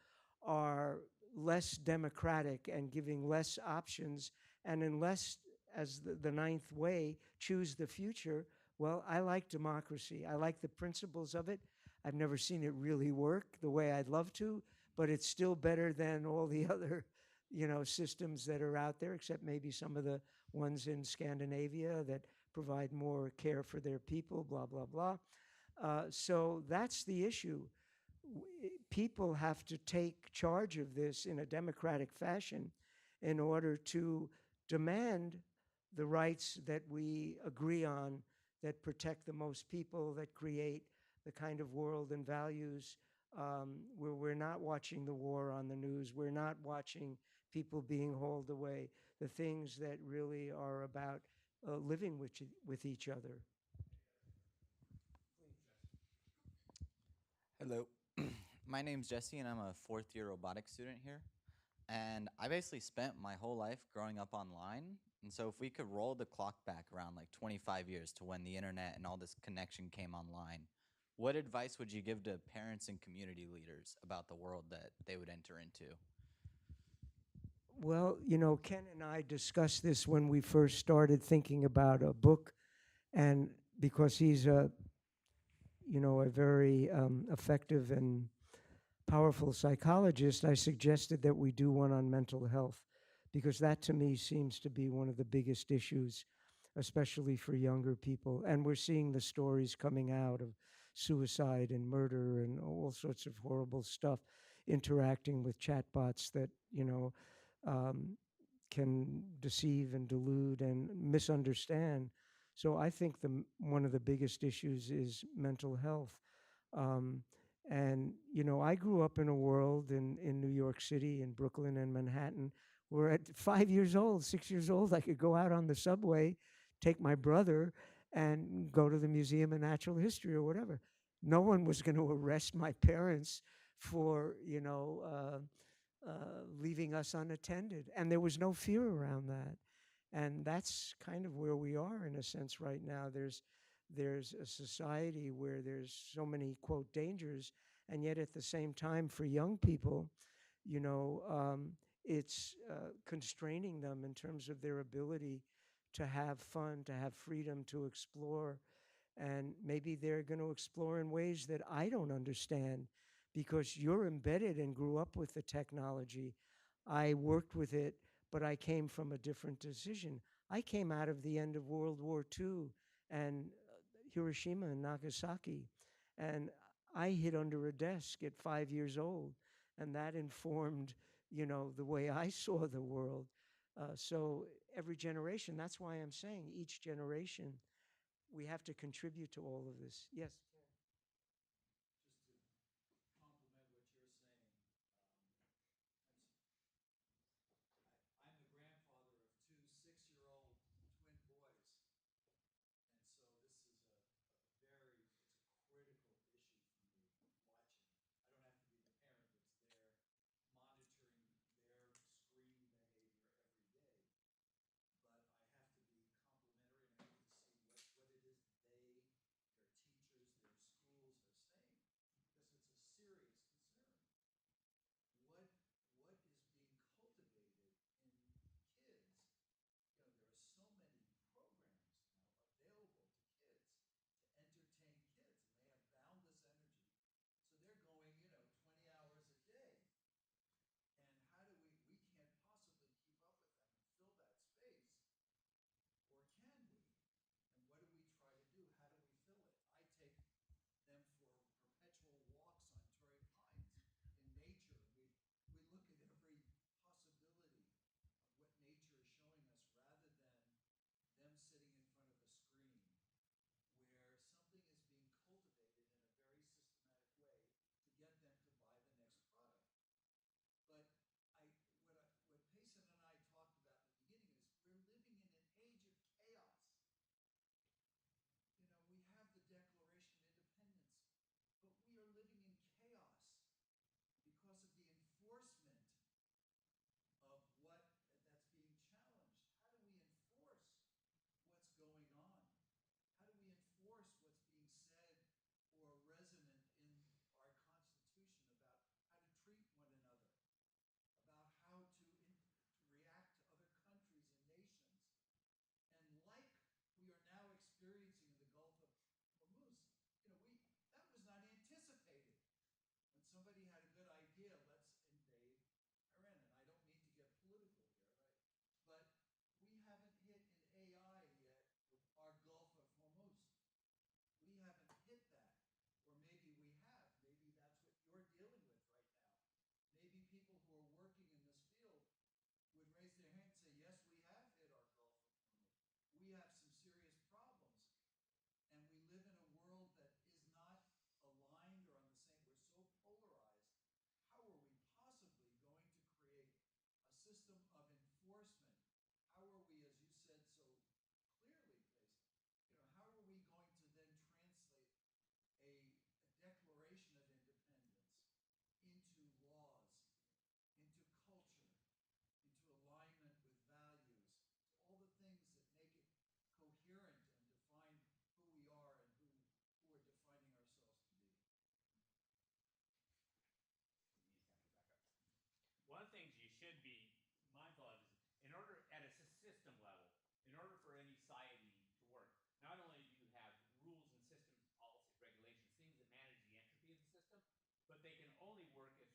[SPEAKER 2] are less democratic and giving less options. And unless, as the ninth way, choose the future, well, I like democracy. I like the principles of it. I've never seen it really work the way I'd love to, but it's still better than all the other, systems that are out there, except maybe some of the ones in Scandinavia that provide more care for their people, blah, blah, blah. So that's the issue. People have to take charge of this in a democratic fashion in order to demand the rights that we agree on, that protect the most people, that create the kind of world and values where we're not watching the war on the news, we're not watching people being hauled away, the things that really are about living with each other.
[SPEAKER 9] Hello. My name's Jesse, and I'm a fourth-year robotics student here. And I basically spent my whole life growing up online. And so if we could roll the clock back around like 25 years to when the internet and all this connection came online, what advice would you give to parents and community leaders about the world that they would enter into?
[SPEAKER 2] Well, Ken and I discussed this when we first started thinking about a book, and because he's a very effective and powerful psychologist, I suggested that we do one on mental health, because that to me seems to be one of the biggest issues, especially for younger people. And we're seeing the stories coming out of suicide and murder and all sorts of horrible stuff, interacting with chatbots that, um, can deceive and delude and misunderstand. So I think one of the biggest issues is mental health. Um, and, I grew up in a world in New York City, in Brooklyn and Manhattan, where at 5 years old, 6 years old, I could go out on the subway, take my brother, and go to the Museum of Natural History or whatever. No one was going to arrest my parents for, leaving us unattended. And there was no fear around that. And that's kind of where we are in a sense right now. There's a society where there's so many, quote, dangers, and yet at the same time for young people, it's constraining them in terms of their ability to have fun, to have freedom, to explore. And maybe they're going to explore in ways that I don't understand, because you're embedded and grew up with the technology. I worked with it, but I came from a different decision. I came out of the end of World War II and Hiroshima and Nagasaki, and I hid under a desk at 5 years old, and that informed, the way I saw the world. So every generation, that's why I'm saying each generation, we have to contribute to all of this. Yes.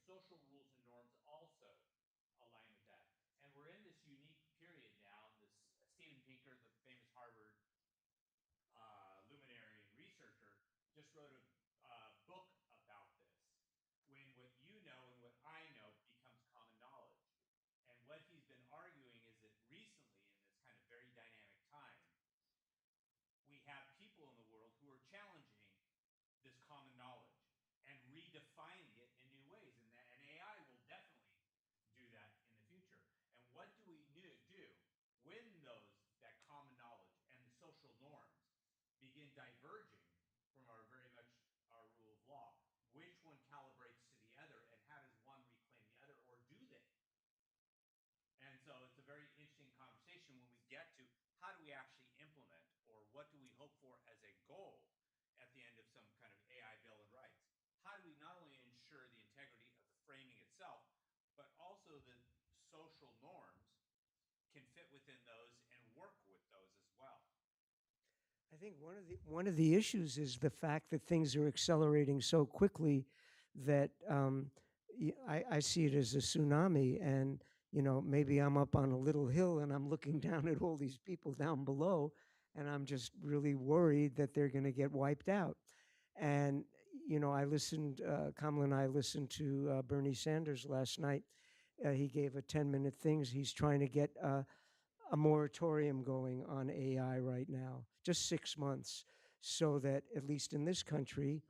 [SPEAKER 1] social rules and norms also align with that. And we're in this unique period now. This Steven Pinker, the famous Harvard luminary and researcher, just wrote a book about this. When what you know and what I know becomes common knowledge. And what he's been arguing is that recently, in this kind of very dynamic time, we have people in the world who are challenging this common knowledge and redefining it in new ways. And AI will definitely do that in the future. And what do we do when that common knowledge and the social norms begin diverging from our very much our rule of law? Which one calibrates to the other, and how does one reclaim the other, or do they? And so it's a very interesting conversation when we get to how do we actually implement, or what do we hope for as a goal at the end of some kind of AI Bill of Rights? How do we not only ensure the integrity of the framing itself, but also the social norms can fit within those and work with those as well?
[SPEAKER 2] I think one of the issues is the fact that things are accelerating so quickly that I see it as a tsunami, and maybe I'm up on a little hill and I'm looking down at all these people down below, and I'm just really worried that they're going to get wiped out. And I listened, Kamala and I listened to Bernie Sanders last night. He gave a 10-minute thing. He's trying to get a moratorium going on AI right now, just 6 months, so that at least in this country,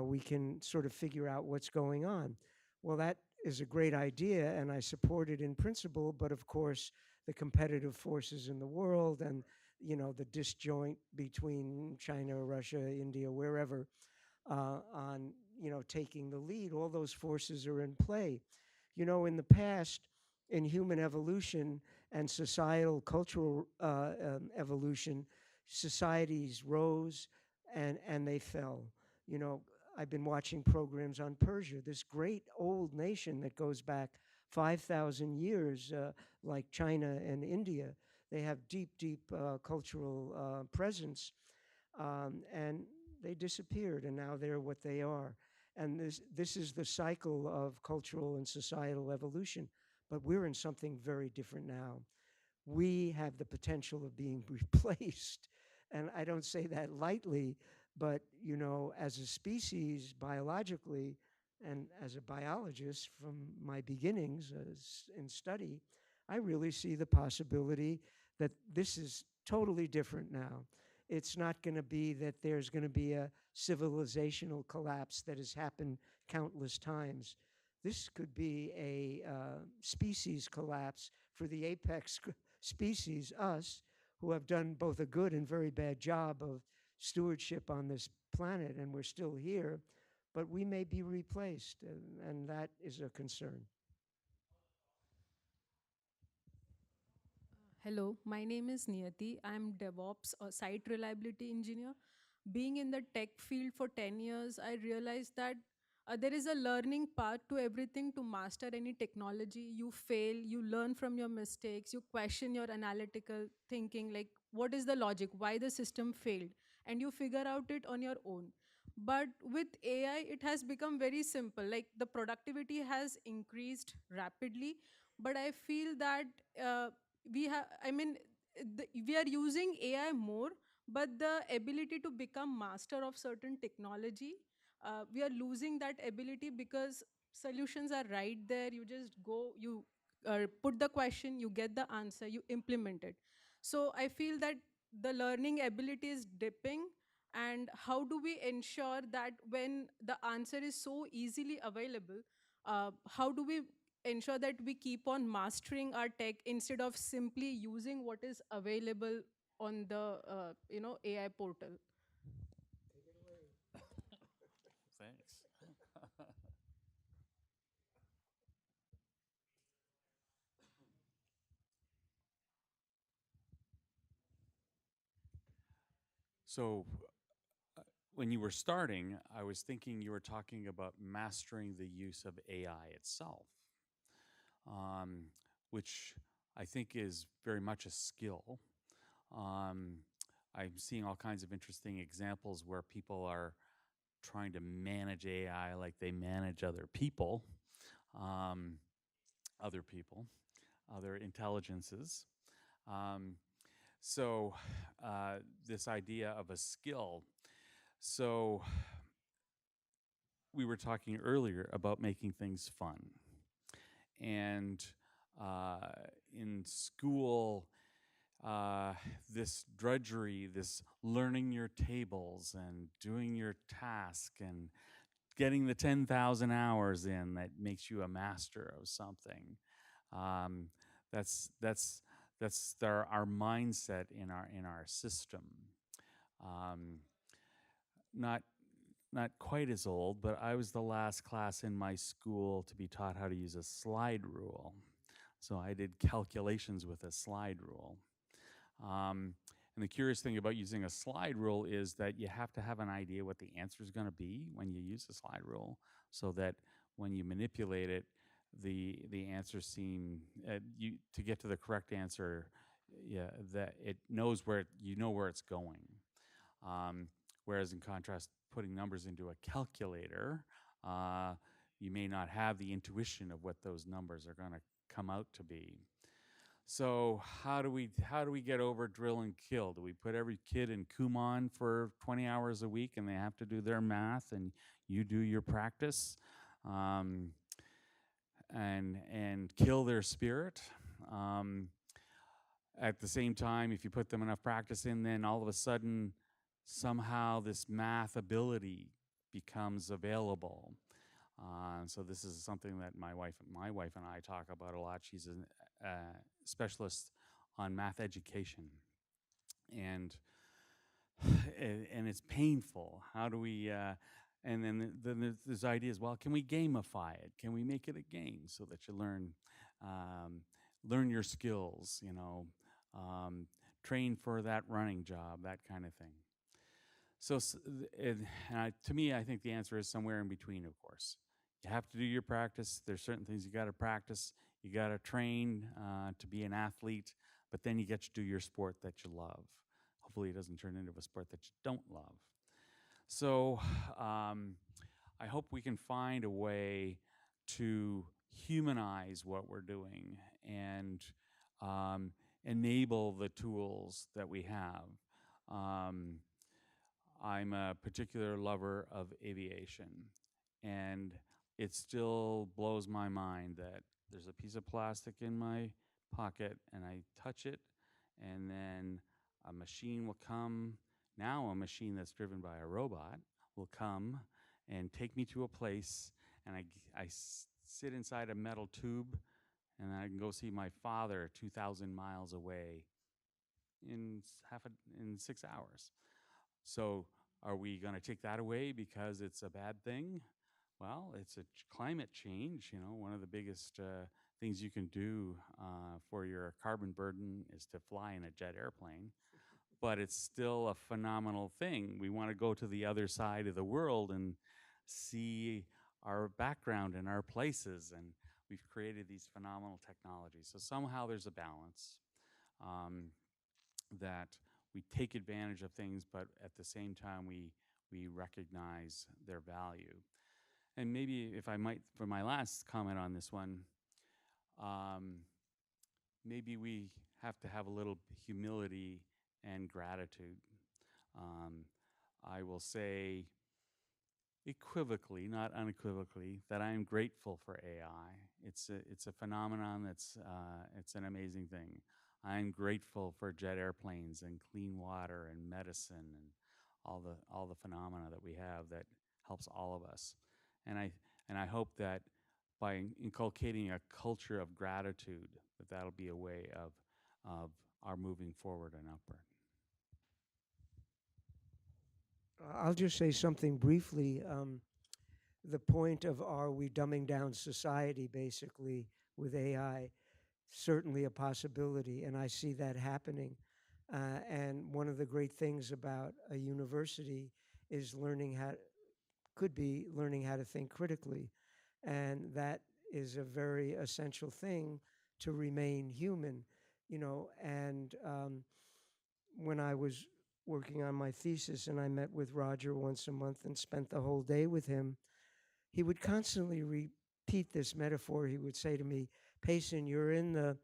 [SPEAKER 2] we can sort of figure out what's going on. Well, that is a great idea, and I support it in principle, but of course, the competitive forces in the world and the disjoint between China, Russia, India, wherever, on taking the lead, all those forces are in play. In the past, in human evolution and societal cultural evolution, societies rose and they fell. I've been watching programs on Persia, this great old nation that goes back 5,000 years, like China and India. They have deep, deep cultural presence, and they disappeared, and now they're what they are. And this is the cycle of cultural and societal evolution. But we're in something very different now. We have the potential of being replaced. And I don't say that lightly, but as a species, biologically, and as a biologist from my beginnings in study, I really see the possibility that this is totally different now. It's not going to be that there's going to be a civilizational collapse that has happened countless times. This could be a species collapse for the apex species, us, who have done both a good and very bad job of stewardship on this planet, and we're still here, but we may be replaced, and that is a concern.
[SPEAKER 10] Hello, my name is Niyati. I'm DevOps, a site reliability engineer. Being in the tech field for 10 years, I realized that there is a learning path to everything to master any technology. You fail, you learn from your mistakes, you question your analytical thinking, like what is the logic, why the system failed, and you figure out it on your own. But with AI, it has become very simple. Like the productivity has increased rapidly, but I feel that we have, I mean, we are using AI more, but the ability to become master of certain technology, we are losing that ability because solutions are right there. You just go, you put the question, you get the answer, you implement it. So I feel that the learning ability is dipping. And how do we ensure that when the answer is so easily available, how do we ensure that we keep on mastering our tech instead of simply using what is available on the AI portal?
[SPEAKER 3] Thanks. So, when you were starting, I was thinking you were talking about mastering the use of AI itself, which I think is very much a skill. I'm seeing all kinds of interesting examples where people are trying to manage AI like they manage other people. other people, other intelligences. Um, so this idea of a skill. So we were talking earlier about making things fun. And in school, this drudgery, this learning your tables and doing your task and getting the 10,000 hours in that makes you a master of something. That's our mindset in our system. Not quite as old, but I was the last class in my school to be taught how to use a slide rule. So I did calculations with a slide rule. And the curious thing about using a slide rule is that you have to have an idea what the answer is going to be when you use a slide rule, so that when you manipulate it, the answers seem to get to the correct answer. Yeah, that it knows where it's going. Whereas in contrast, putting numbers into a calculator, you may not have the intuition of what those numbers are going to come out to be. So how do we get over drill and kill? Do we put every kid in Kumon for 20 hours a week and they have to do their math and you do your practice, and kill their spirit? At the same time, if you put them enough practice in, then all of a sudden, somehow this math ability becomes available. So this is something that my wife and I talk about a lot. She's a specialist on math education, and it's painful. How do we? And then there's ideas. Well, can we gamify it? Can we make it a game so that you learn your skills? Train for that running job, that kind of thing. So, to me, I think the answer is somewhere in between, of course. You have to do your practice. There's certain things you got to practice. You got to train to be an athlete, but then you get to do your sport that you love. Hopefully it doesn't turn into a sport that you don't love. So I hope we can find a way to humanize what we're doing and enable the tools that we have. I'm a particular lover of aviation, and it still blows my mind that there's a piece of plastic in my pocket and I touch it, and then a machine will come. Now a machine that's driven by a robot will come and take me to a place, and I sit inside a metal tube, and I can go see my father 2,000 miles away in 6 hours. So are we going to take that away because it's a bad thing? Well, it's a climate change. One of the biggest things you can do for your carbon burden is to fly in a jet airplane. But it's still a phenomenal thing. We want to go to the other side of the world and see our background and our places, and we've created these phenomenal technologies. So somehow there's a balance that we take advantage of things, but at the same time we recognize their value. And maybe if I might, for my last comment on this one, maybe we have to have a little humility and gratitude. I will say equivocally, not unequivocally, that I am grateful for AI. It's a phenomenon that's it's an amazing thing. I'm grateful for jet airplanes and clean water and medicine and all the phenomena that we have that helps all of us. And I hope that by inculcating a culture of gratitude, that'll be a way of our moving forward and upward.
[SPEAKER 2] I'll just say something briefly. The point of are we dumbing down society basically with AI, certainly a possibility, and I see that happening. And one of the great things about a university is learning how to think critically. And that is a very essential thing to remain human, and when I was working on my thesis and I met with Roger once a month and spent the whole day with him, he would constantly repeat repeat this metaphor. He would say to me, Payson, you're in the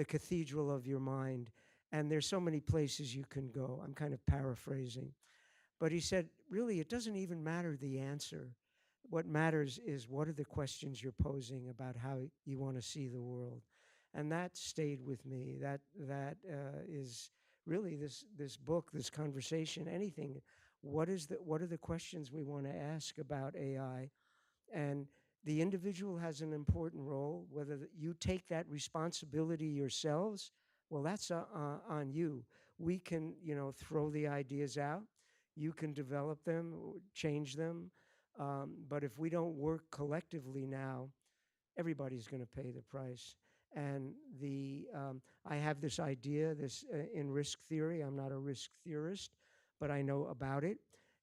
[SPEAKER 2] cathedral of your mind, and there's so many places you can go. I'm kind of paraphrasing. But he said, really, it doesn't even matter the answer. What matters is what are the questions you're posing about how you want to see the world. And that stayed with me. That is really this book, this conversation, anything. What are the questions we want to ask about AI? And the individual has an important role. Whether you take that responsibility yourselves, well, that's on you. We can, throw the ideas out. You can develop them, change them. But if we don't work collectively now, everybody's going to pay the price. And I have this idea, in risk theory. I'm not a risk theorist, but I know about it.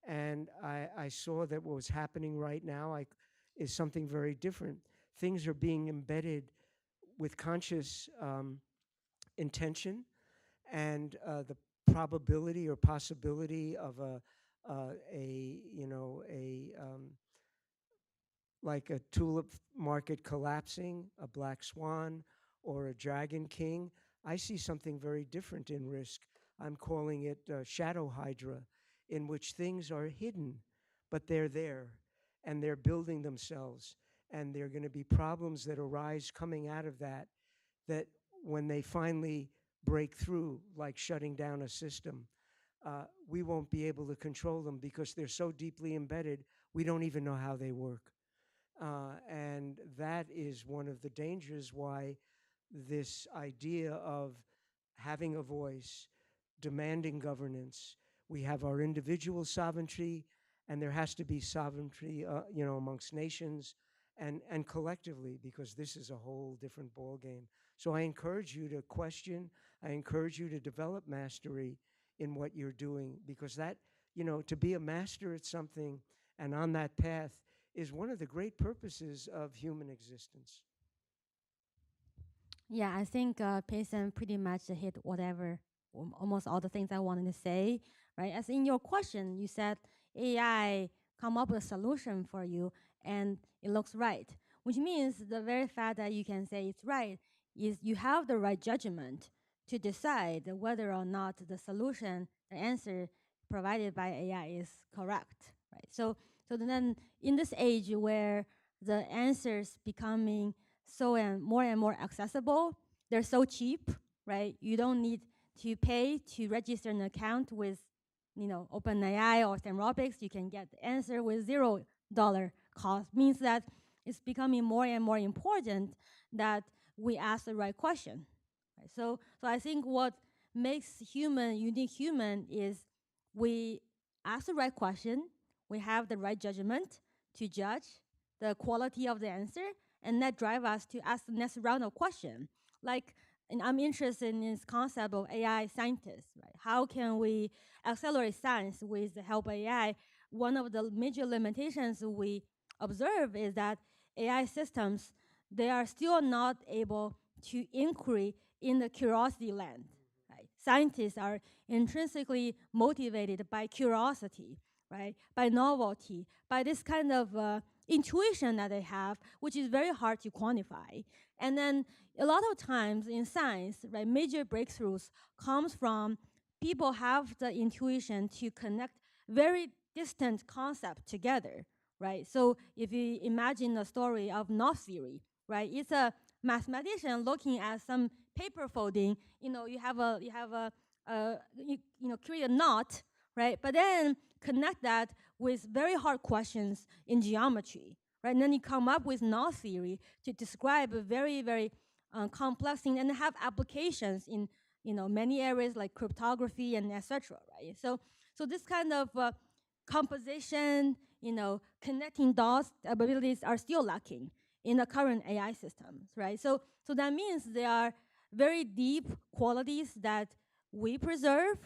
[SPEAKER 2] And I saw that what was happening right now is something very different. Things are being embedded with conscious intention, and the probability or possibility of like a tulip market collapsing, a black swan, or a dragon king. I see something very different in risk. I'm calling it shadow hydra, in which things are hidden, but they're there, and they're building themselves, and there are going to be problems that arise coming out of that when they finally break through, like shutting down a system, we won't be able to control them because they're so deeply embedded, we don't even know how they work. And that is one of the dangers why this idea of having a voice, demanding governance, we have our individual sovereignty, and there has to be sovereignty, amongst nations and collectively, because this is a whole different ballgame. So I encourage you to question. I encourage you to develop mastery in what you're doing, because that, to be a master at something and on that path is one of the great purposes of human existence.
[SPEAKER 4] Yeah, I think Payson pretty much hit almost all the things I wanted to say, right? As in your question, you said AI come up with a solution for you and it looks right, which means the very fact that you can say it's right is you have the right judgment to decide whether or not the solution, the answer provided by AI is correct, right? So then in this age where the answers becoming and more accessible, they're so cheap, right? You don't need to pay to register an account with, OpenAI or Anthropics. You can get the answer with $0 cost. Means that it's becoming more and more important that we ask the right question. Right? So I think what makes unique human is we ask the right question, we have the right judgment to judge the quality of the answer, and that drive us to ask the next round of question. And I'm interested in this concept of AI scientists, right? How can we accelerate science with the help of AI? One of the major limitations we observe is that AI systems, they are still not able to inquiry in the curiosity land. Right? Scientists are intrinsically motivated by curiosity, right? By novelty, by this kind of intuition that they have, which is very hard to quantify. And then a lot of times in science, right, major breakthroughs comes from people have the intuition to connect very distant concepts together, right? So if you imagine the story of knot theory, right, it's a mathematician looking at some paper folding. You create a knot, right? But then connect that with very hard questions in geometry, right? And then you come up with knot theory to describe a very, very complex thing and have applications in many areas like cryptography and etc. Right? So this kind of composition, connecting dots abilities are still lacking in the current AI systems, right? So that means there are very deep qualities that we preserve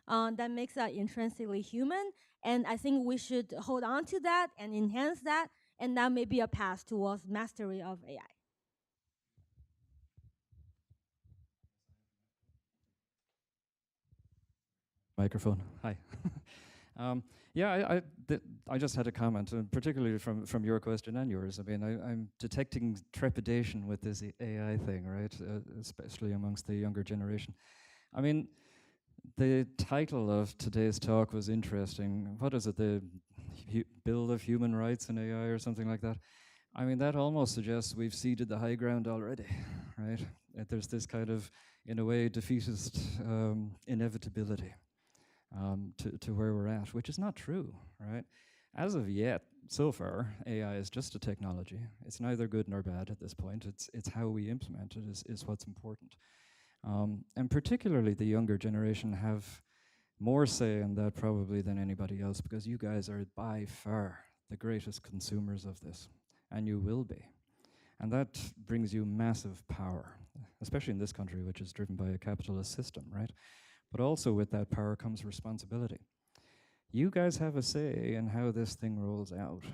[SPEAKER 4] that makes us intrinsically human. And I think we should hold on to that and enhance that, and that may be a path towards mastery of AI.
[SPEAKER 11] Microphone. Hi. Yeah, I just had a comment, particularly from your question and yours. I mean, I'm detecting trepidation with this AI thing, right? Especially amongst the younger generation. I mean, the title of today's talk was interesting. What is it? The Bill of Human Rights in AI or something like that? I mean, that almost suggests we've ceded the high ground already, right? There's this kind of, in a way, defeatist inevitability to where we're at, which is not true, right? As of yet, so far, AI is just a technology. It's neither good nor bad at this point. It's how we implement it is what's important. And particularly the younger generation have more say in that probably than anybody else, because you guys are by far the greatest consumers of this, and you will be. And that brings you massive power, especially in this country, which is driven by a capitalist system, right? But also with that power comes responsibility. You guys have a say in how this thing rolls out.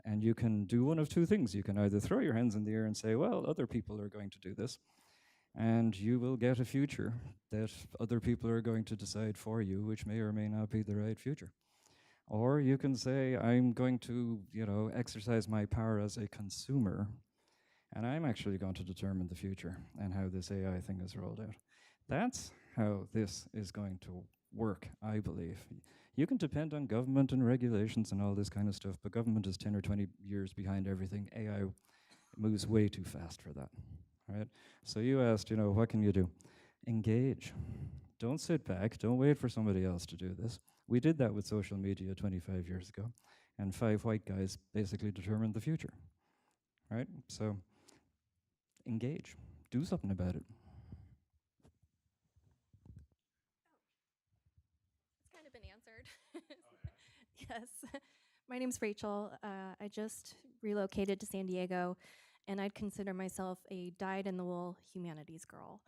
[SPEAKER 11] And you can do one of two things. You can either throw your hands in the air and say, well, other people are going to do this, and you will get a future that other people are going to decide for you, which may or may not be the right future. Or you can say, I'm going to, exercise my power as a consumer, and I'm actually going to determine the future and how this AI thing is rolled out. That's how this is going to work, I believe. You can depend on government and regulations and all this kind of stuff, but government is 10 or 20 years behind everything. AI moves way too fast for that, right? So you asked, what can you do? Engage. Don't sit back. Don't wait for somebody else to do this. We did that with social media 25 years ago, and 5 white guys basically determined the future, right? So engage. Do something about it.
[SPEAKER 12] It's kind of been answered. Yes. My name's Rachel. I just relocated to San Diego, and I'd consider myself a dyed-in-the-wool humanities girl.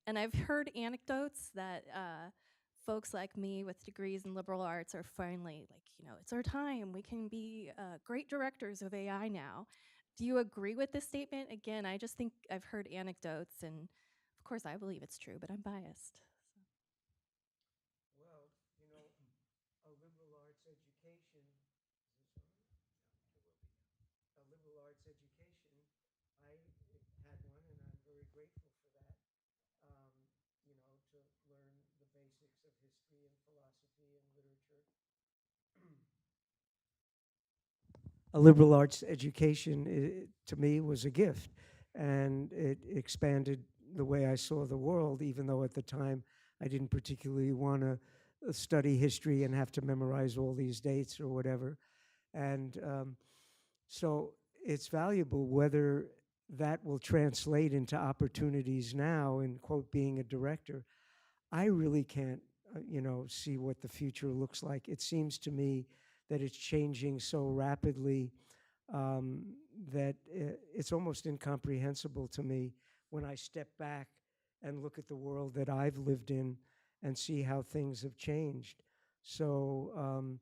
[SPEAKER 12] And I've heard anecdotes that folks like me with degrees in liberal arts are finally like, it's our time. We can be great directors of AI now. Do you agree with this statement? Again, I just think I've heard anecdotes, and of course I believe it's true, but I'm biased.
[SPEAKER 2] Well, a liberal arts education, a liberal arts education, I had one, and I'm very grateful for that, to learn the basics of history and philosophy and literature. A liberal arts education, to me, was a gift, and it expanded the way I saw the world, even though at the time I didn't particularly want to study history and have to memorize all these dates or whatever. And so it's valuable. Whether that will translate into opportunities now in, quote, being a director, I really can't, see what the future looks like. It seems to me that it's changing so rapidly that it's almost incomprehensible to me when I step back and look at the world that I've lived in and see how things have changed. So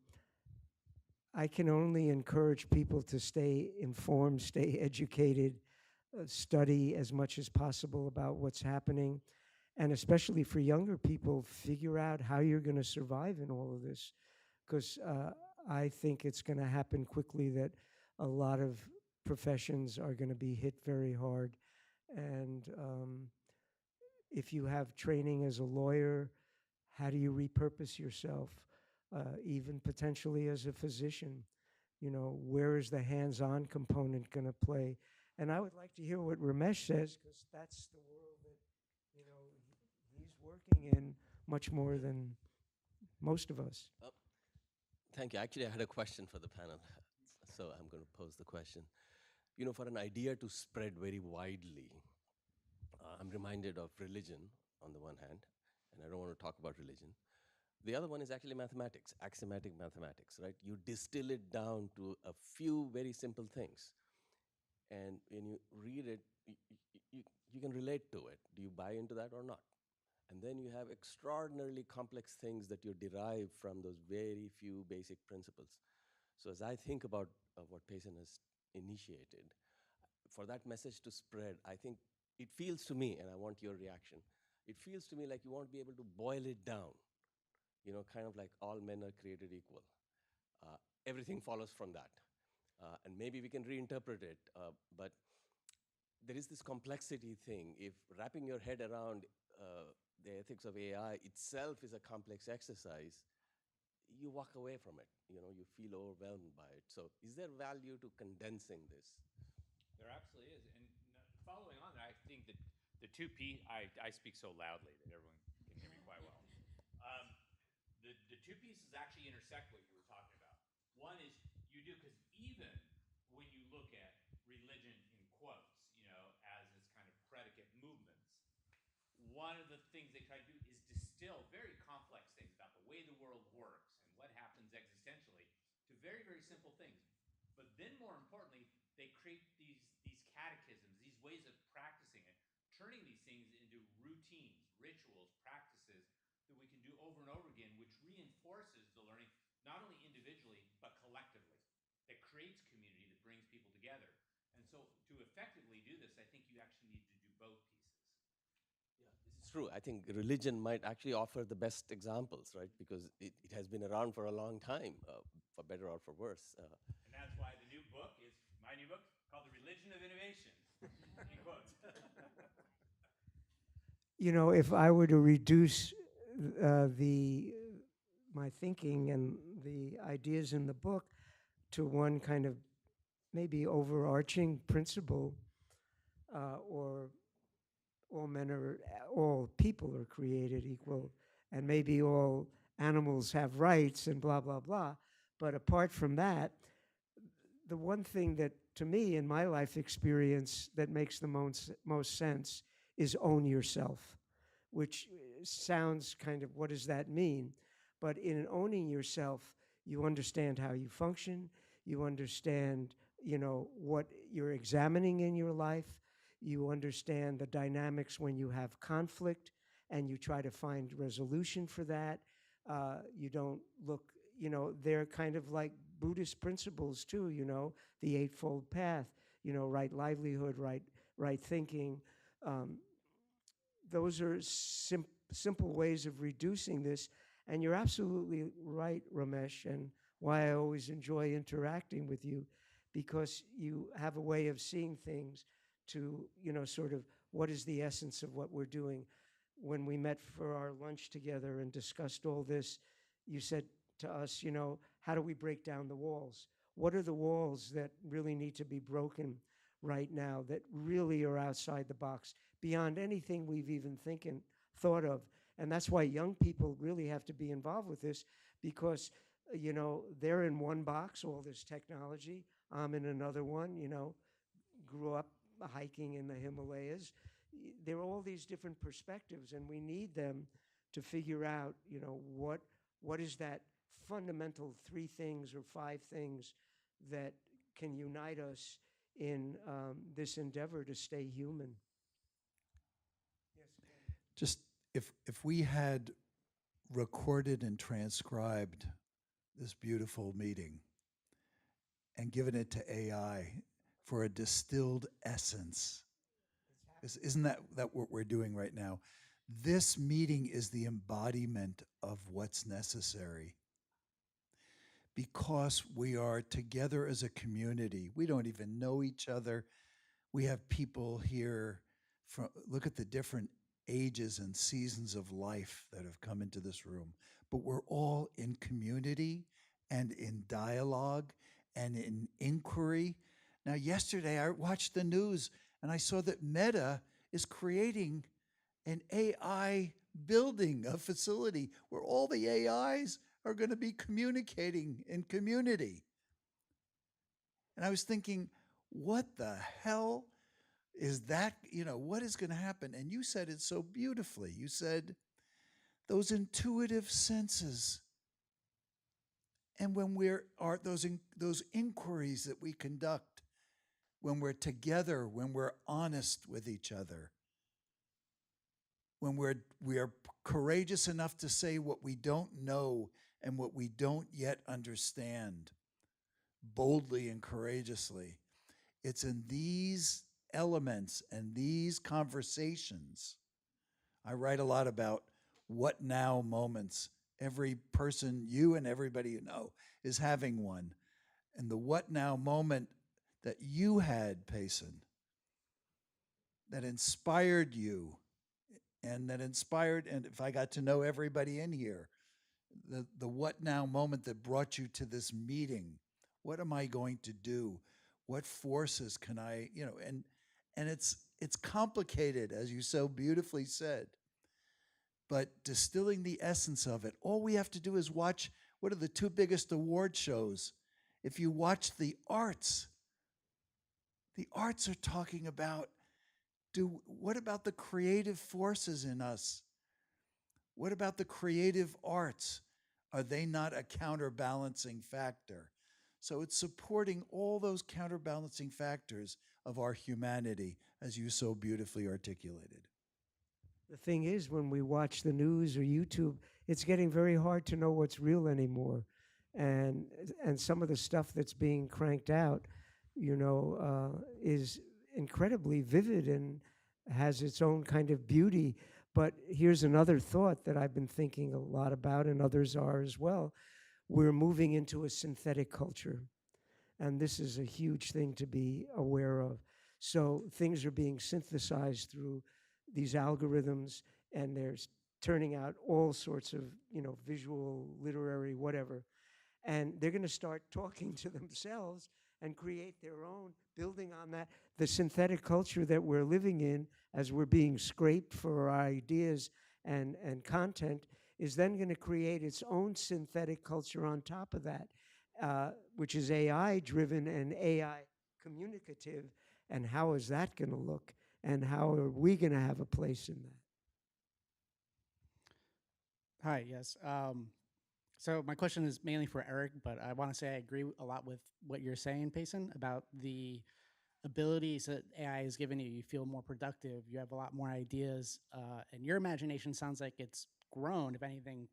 [SPEAKER 2] I can only encourage people to stay informed, stay educated, study as much as possible about what's happening, and especially for younger people, figure out how you're going to survive in all of this. Because I think it's going to happen quickly that a lot of professions are going to be hit very hard. And if you have training as a lawyer, how do you repurpose yourself? Even potentially as a physician, where is the hands-on component going to play? And I would like to hear what Ramesh says, because that's the world that, he's working in much more than most of us.
[SPEAKER 13] Oh, thank you. Actually, I had a question for the panel, so I'm going to pose the question. For an idea to spread very widely, I'm reminded of religion on the one hand, and I don't want to talk about religion. The other one is actually mathematics, axiomatic mathematics, right? You distill it down to a few very simple things. And when you read it, you can relate to it. Do you buy into that or not? And then you have extraordinarily complex things that you derive from those very few basic principles. So as I think about what Payson has initiated, for that message to spread, I think it feels to me, and I want your reaction, it feels to me like you won't be able to boil it down. kind of like all men are created equal. Everything follows from that. And maybe we can reinterpret it, but there is this complexity thing. If wrapping your head around the ethics of AI itself is a complex exercise, you walk away from it. You feel overwhelmed by it. So is there value to condensing this?
[SPEAKER 1] There absolutely is. And following on that, I think that the two P, I speak so loudly that everyone can hear me quite well. The two pieces actually intersect what you were talking about. One is you do, because even when you look at religion in quotes, as its kind of predicate movements, one of the things they try to do is distill very complex things about the way the world works and what happens existentially to very, very simple things. But then more importantly, they create these catechisms, these ways of practicing it, turning these things into routines, rituals, practices that we can do over and over again, which reinforces the learning, not only individually, but collectively. That creates community, that brings people together. And so to effectively do this, I think you actually need to do both pieces.
[SPEAKER 13] Yeah, this is true. I think religion might actually offer the best examples, right? Because it has been around for a long time, for better or for worse.
[SPEAKER 1] And that's why the new book is, my new book, called The Religion of Innovation, in quotes.
[SPEAKER 2] If I were to reduce my thinking and the ideas in the book to one kind of maybe overarching principle, or all people are created equal, and maybe all animals have rights and blah, blah, blah. But apart from that, the one thing that, to me, in my life experience, that makes the most sense is own yourself, which sounds kind of, what does that mean? But in owning yourself, you understand how you function, you understand, what you're examining in your life, you understand the dynamics when you have conflict, and you try to find resolution for that. You don't look, they're kind of like Buddhist principles too, the Eightfold Path, right livelihood, right thinking. Those are simple ways of reducing this. And you're absolutely right, Ramesh, and why I always enjoy interacting with you, because you have a way of seeing things to, sort of what is the essence of what we're doing. When we met for our lunch together and discussed all this, you said to us, how do we break down the walls? What are the walls that really need to be broken right now, that really are outside the box, beyond anything we've even thought of? And that's why young people really have to be involved with this, because, they're in one box, all this technology. I'm in another one, grew up hiking in the Himalayas. There are all these different perspectives, and we need them to figure out, what is that fundamental 3 things or 5 things that can unite us in this endeavor to stay human.
[SPEAKER 7] Just if we had recorded and transcribed this beautiful meeting and given it to AI for a distilled essence, isn't that what we're doing right now? This meeting is the embodiment of what's necessary, because we are together as a community. We don't even know each other. We have people here look at the different ages and seasons of life that have come into this room, but we're all in community and in dialogue and in inquiry. Now, yesterday I watched the news and I saw that Meta is creating an AI building, a facility where all the AIs are going to be communicating in community. And I was thinking, what the hell is that? What is going to happen? And you said it so beautifully. You said those intuitive senses. And when those inquiries that we conduct, when we're together, when we're honest with each other, when we are courageous enough to say what we don't know and what we don't yet understand, boldly and courageously, it's in these elements and these conversations. I write a lot about what now moments every person, you and everybody you know, is having one. And the what now moment that you had, Payson, that inspired you, and if I got to know everybody in here, the what now moment that brought you to this meeting. What am I going to do? What forces can I, and it's complicated, as you so beautifully said. But distilling the essence of it, all we have to do is watch what are the two biggest award shows. If you watch the arts are talking about what about the creative forces in us? What about the creative arts? Are they not a counterbalancing factor? So it's supporting all those counterbalancing factors of our humanity, as you so beautifully articulated.
[SPEAKER 2] The thing is, when we watch the news or YouTube, it's getting very hard to know what's real anymore. And some of the stuff that's being cranked out, is incredibly vivid and has its own kind of beauty. But here's another thought that I've been thinking a lot about, and others are as well. We're moving into a synthetic culture. And this is a huge thing to be aware of. So things are being synthesized through these algorithms, and they're turning out all sorts of, visual, literary, whatever. And they're going to start talking to themselves and create their own, building on that. The synthetic culture that we're living in, as we're being scraped for our ideas and content, is then going to create its own synthetic culture on top of that, which is AI-driven and AI communicative. And how is that going to look? And how are we going to have a place in that?
[SPEAKER 5] Hi, yes. So my question is mainly for Erik, but I want to say I agree a lot with what you're saying, Payson, about the abilities that AI has given you. You feel more productive. You have a lot more ideas. And your imagination sounds like it's grown, if anything,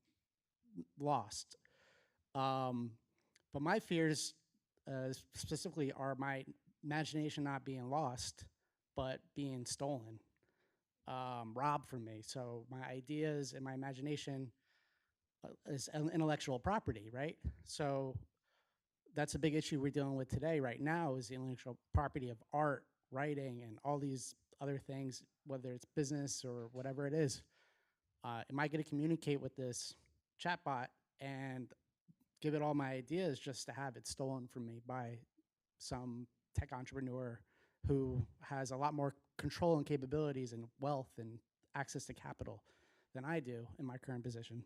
[SPEAKER 5] lost. But my fears specifically are my imagination not being lost, but being stolen, robbed from me. So my ideas and my imagination is intellectual property, right? So that's a big issue we're dealing with today, right now, is the intellectual property of art, writing, and all these other things, whether it's business or whatever it is. Am I going to communicate with this chatbot and give it all my ideas just to have it stolen from me by some tech entrepreneur who has a lot more control and capabilities and wealth and access to capital than I do in my current position?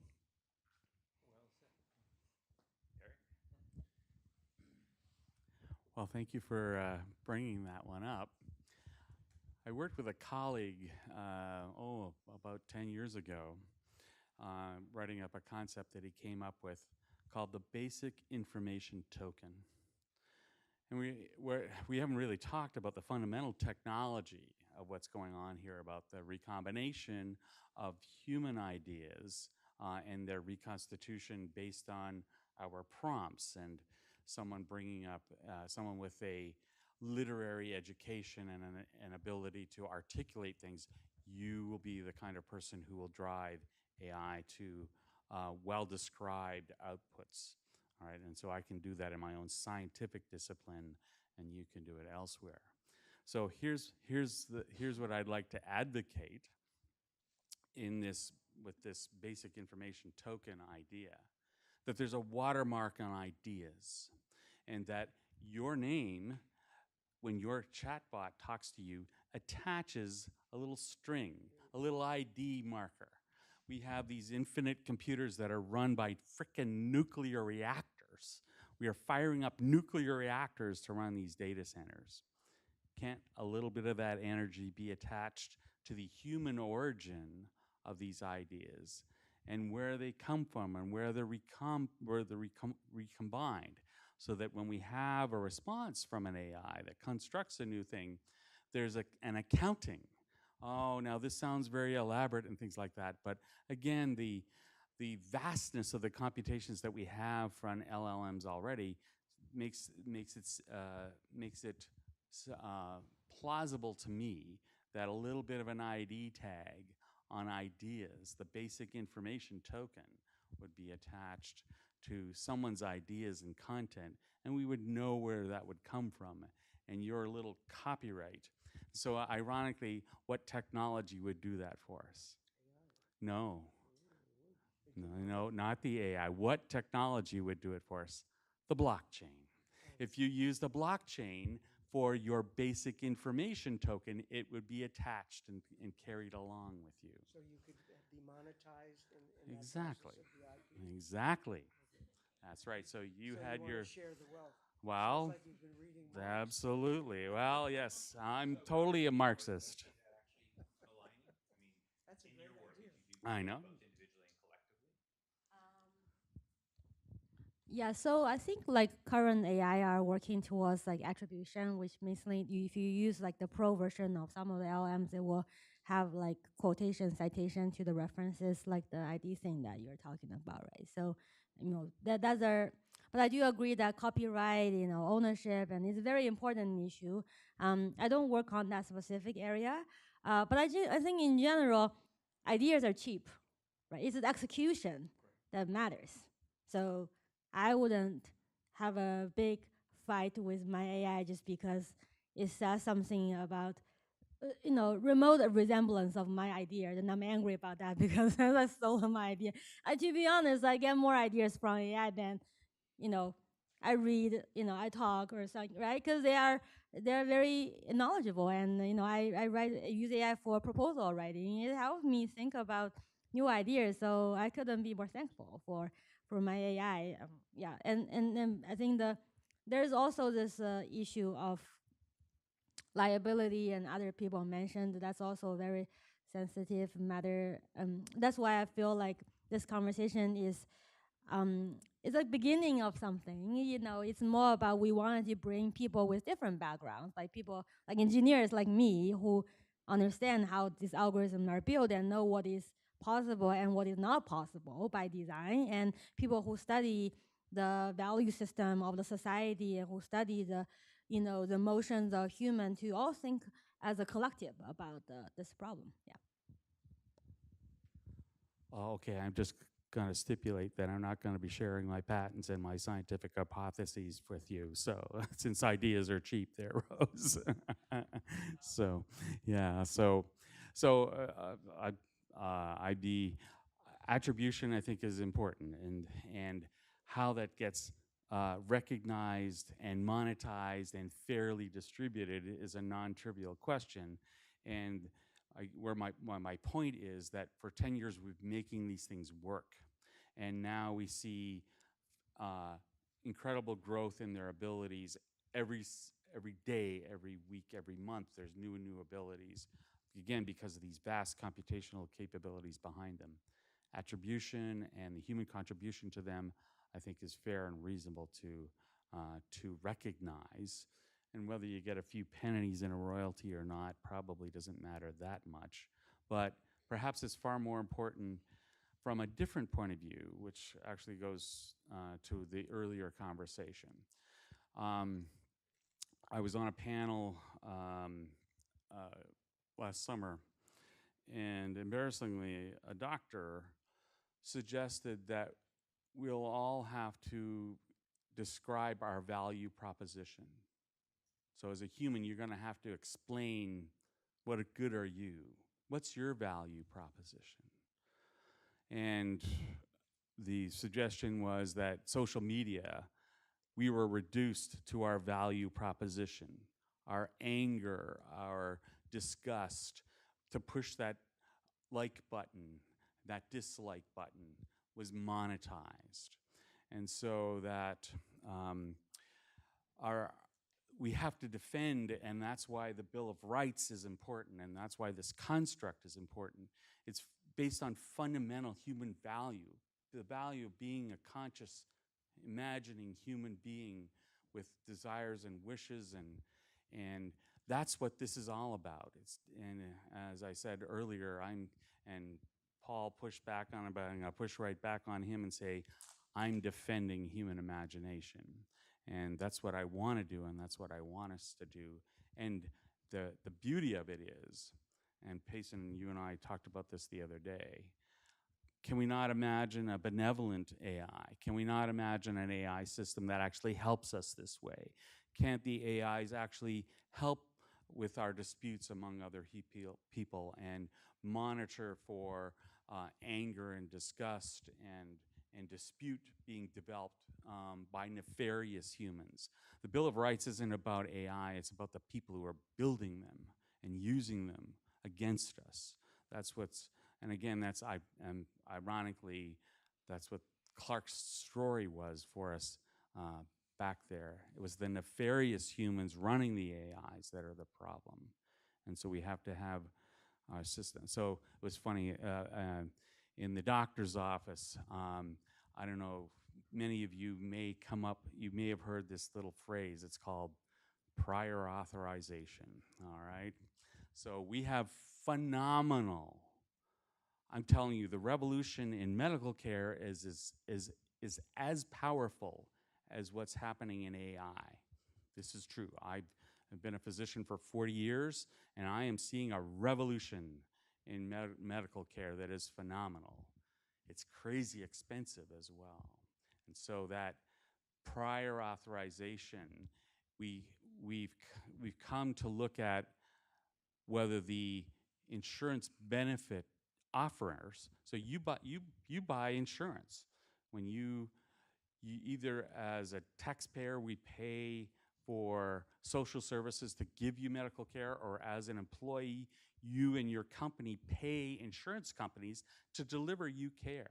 [SPEAKER 3] Well, thank you for bringing that one up. I worked with a colleague, about 10 years ago, writing up a concept that he came up with called the Basic Information Token. And we haven't really talked about the fundamental technology of what's going on here, about the recombination of human ideas and their reconstitution based on our prompts, and someone bringing up, someone with a literary education and an ability to articulate things. You will be the kind of person who will drive AI to well-described outputs. All right, and so I can do that in my own scientific discipline, and you can do it elsewhere. So here's what I'd like to advocate with this basic information token idea, that there's a watermark on ideas, and that your name, when your chatbot talks to you, attaches a little string, a little ID marker. We have these infinite computers that are run by frickin' nuclear reactors. We are firing up nuclear reactors to run these data centers. Can't a little bit of that energy be attached to the human origin of these ideas and where they come from and where they're recombined, so that when we have a response from an AI that constructs a new thing, there's an accounting. Oh, now this sounds very elaborate and things like that, but again, the vastness of the computations that we have from LLMs already makes it plausible to me that a little bit of an ID tag on ideas, the basic information token, would be attached to someone's ideas and content, and we would know where that would come from, and your little copyright. So ironically, what technology would do that for us? No. No, not the AI. What technology would do it for us? The blockchain. If you use the blockchain for your basic information token, it would be attached and carried along with you.
[SPEAKER 2] So you could be monetized in
[SPEAKER 3] Exactly.
[SPEAKER 2] that process of the IP?
[SPEAKER 3] Exactly. That's right. So you
[SPEAKER 2] So
[SPEAKER 3] had
[SPEAKER 2] you
[SPEAKER 3] your...
[SPEAKER 2] want to share the wealth.
[SPEAKER 3] Well,
[SPEAKER 2] Sounds like you've been reading Marx.
[SPEAKER 3] absolutely. Well, yes, I'm totally a Marxist.
[SPEAKER 2] That's a great idea.
[SPEAKER 3] I know.
[SPEAKER 4] Yeah, so I think like current AI are working towards like attribution, which means like if you use like the pro version of some of the LMs, it will have like quotation citation to the references, like the ID thing that you're talking about, right? So, that's our, but I do agree that copyright, ownership, and it's a very important issue. I don't work on that specific area, but I think in general, ideas are cheap, right? It's the execution that matters. So I wouldn't have a big fight with my AI just because it says something about, remote resemblance of my idea, and I'm angry about that because I stole my idea. To be honest, I get more ideas from AI than, I read, I talk or something, right? Because they're very knowledgeable, and I use AI for proposal writing. It helps me think about new ideas, so I couldn't be more thankful for my AI. Yeah, and I think there's also this issue of liability, and other people mentioned that's also a very sensitive matter. That's why I feel like this conversation is it's a beginning of something. It's more about we wanted to bring people with different backgrounds, like people like engineers like me who understand how these algorithms are built and know what is possible and what is not possible by design, and people who study the value system of the society and who study the motions of human, to all think as a collective about this problem. Yeah.
[SPEAKER 3] Okay, I'm just going to stipulate that I'm not going to be sharing my patents and my scientific hypotheses with you. So, since ideas are cheap, there, Rose. So, yeah. The attribution, I think, is important, and how that gets recognized and monetized and fairly distributed is a non-trivial question. And where my point is that for 10 years we've been making these things work, and now we see incredible growth in their abilities every day, every week, every month. There's new and new abilities, again, because of these vast computational capabilities behind them. Attribution and the human contribution to them, I think, is fair and reasonable to recognize. And whether you get a few pennies in a royalty or not probably doesn't matter that much. But perhaps it's far more important from a different point of view, which actually goes to the earlier conversation. I was on a panel last summer, and embarrassingly, a doctor suggested that we'll all have to describe our value proposition. So as a human, you're going to have to explain what a good are you? What's your value proposition? And the suggestion was that social media, we were reduced to our value proposition, our anger, our disgust, to push that like button, that dislike button was monetized. And so that we have to defend, and that's why the Bill of Rights is important, and that's why this construct is important. It's based on fundamental human value, the value of being a conscious, imagining human being with desires and wishes, and that's what this is all about. And as I said earlier, and Paul pushed back on it, but I'm going to push right back on him and say, I'm defending human imagination. And that's what I want to do, and that's what I want us to do. And the beauty of it is, and Payson, you and I talked about this the other day, can we not imagine a benevolent AI? Can we not imagine an AI system that actually helps us this way? Can't the AIs actually help with our disputes among other people and monitor for anger and disgust and dispute being developed by nefarious humans? The Bill of Rights isn't about AI, it's about the people who are building them and using them against us. That's what's, and again, that's ironically, that's what Clark's story was for us back there. It was the nefarious humans running the AIs that are the problem. And so we have to have our system. So it was funny, in the doctor's office, I don't know, many of you may you may have heard this little phrase. It's called prior authorization, all right? So we have phenomenal, I'm telling you, the revolution in medical care is as powerful as what's happening in AI. This is true. I've been a physician for 40 years, and I am seeing a revolution in medical care that is phenomenal. It's crazy expensive as well. And so that prior authorization, we've come to look at whether the insurance benefit offerers, so you buy insurance. When you either as a taxpayer, we pay for social services to give you medical care, or as an employee, you and your company pay insurance companies to deliver you care.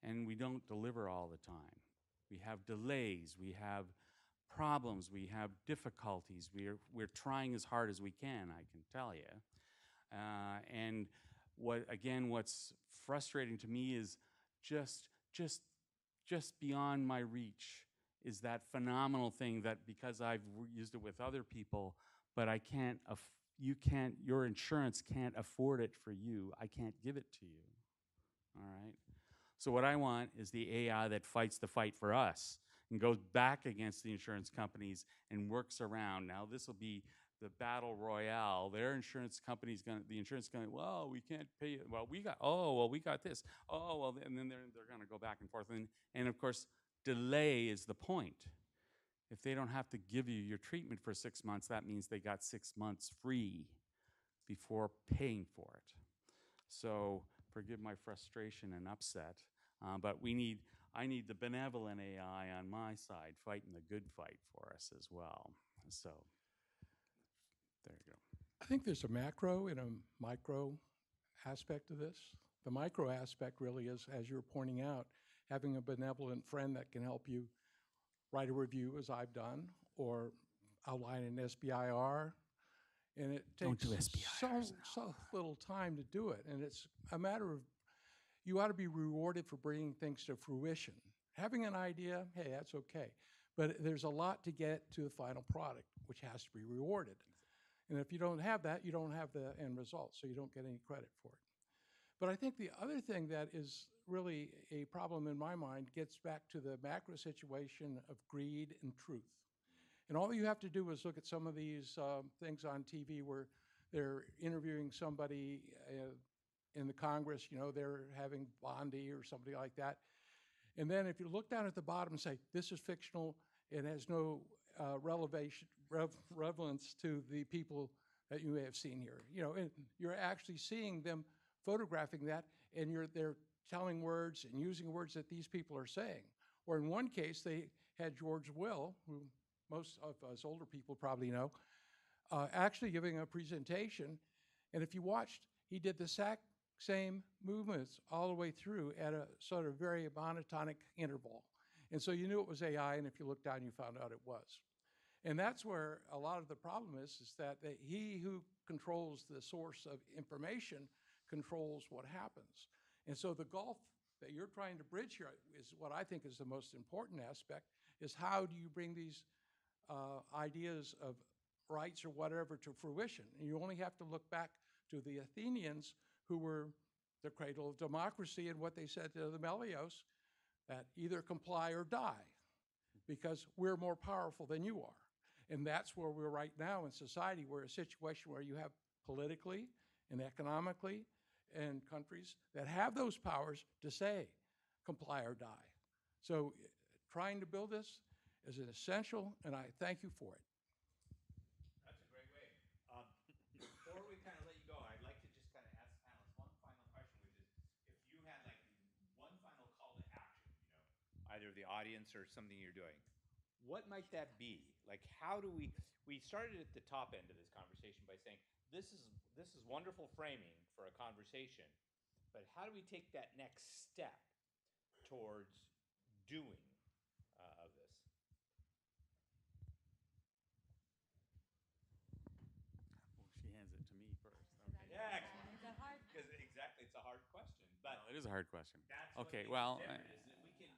[SPEAKER 3] And we don't deliver all the time. We have delays, we have problems, we have difficulties. We're trying as hard as we can, I can tell you. And what's frustrating to me is just beyond my reach is that phenomenal thing that, because I've used it with other people, but your insurance can't afford it for you. I can't give it to you, all right? So what I want is the AI that fights the fight for us and goes back against the insurance companies and works around. Now this will be the battle royale. Their insurance company's the insurance company, well, we can't pay it. Well, we got this. Oh, well, and then they're gonna go back and forth. And of course, delay is the point. If they don't have to give you your treatment for 6 months, that means they got 6 months free before paying for it. So forgive my frustration and upset, but I need the benevolent AI on my side fighting the good fight for us as well. So there you go.
[SPEAKER 14] I think there's a macro and a micro aspect of this. The micro aspect really is, as you're pointing out, having a benevolent friend that can help you write a review, as I've done, or outline an SBIR. And it takes so little time to do it. And it's a matter of, you ought to be rewarded for bringing things to fruition. Having an idea, hey, that's okay. But there's a lot to get to the final product, which has to be rewarded. And if you don't have that, you don't have the end result, so you don't get any credit for it. But I think the other thing that is really a problem in my mind gets back to the macro situation of greed and truth. And all you have to do is look at some of these things on TV where they're interviewing somebody in the Congress, they're having Bondi or somebody like that. And then if you look down at the bottom and say, this is fictional, it has no relevance to the people that you may have seen here. And you're actually seeing them photographing that, and they're telling words and using words that these people are saying. Or in one case, they had George Will, who most of us older people probably know, actually giving a presentation. And if you watched, he did the same movements all the way through at a sort of very monotonic interval. And so you knew it was AI, and if you looked down, you found out it was. And that's where a lot of the problem is that he who controls the source of information controls what happens. And so the gulf that you're trying to bridge here is what I think is the most important aspect, is how do you bring these ideas of rights or whatever to fruition? And you only have to look back to the Athenians, who were the cradle of democracy, and what they said to the Melios, that either comply or die, because we're more powerful than you are. And that's where we're right now in society. We're in a situation where you have politically and economically and countries that have those powers to say, comply or die. So trying to build this is an essential, and I thank you for it.
[SPEAKER 1] That's a great way. Before we kind of let you go, I'd like to just kind of ask the panelists one final question, which is if you had like one final call to action, either the audience or something you're doing, what might that be? Like, how do we started at the top end of this conversation by saying this is wonderful framing for a conversation, but how do we take that next step towards doing of this?
[SPEAKER 3] She hands it to me first. Okay.
[SPEAKER 1] Yeah, because exactly, it's a hard question, but
[SPEAKER 3] It is a hard question.
[SPEAKER 1] that's
[SPEAKER 3] Okay,
[SPEAKER 1] what
[SPEAKER 3] well,
[SPEAKER 1] makes it different, is that we can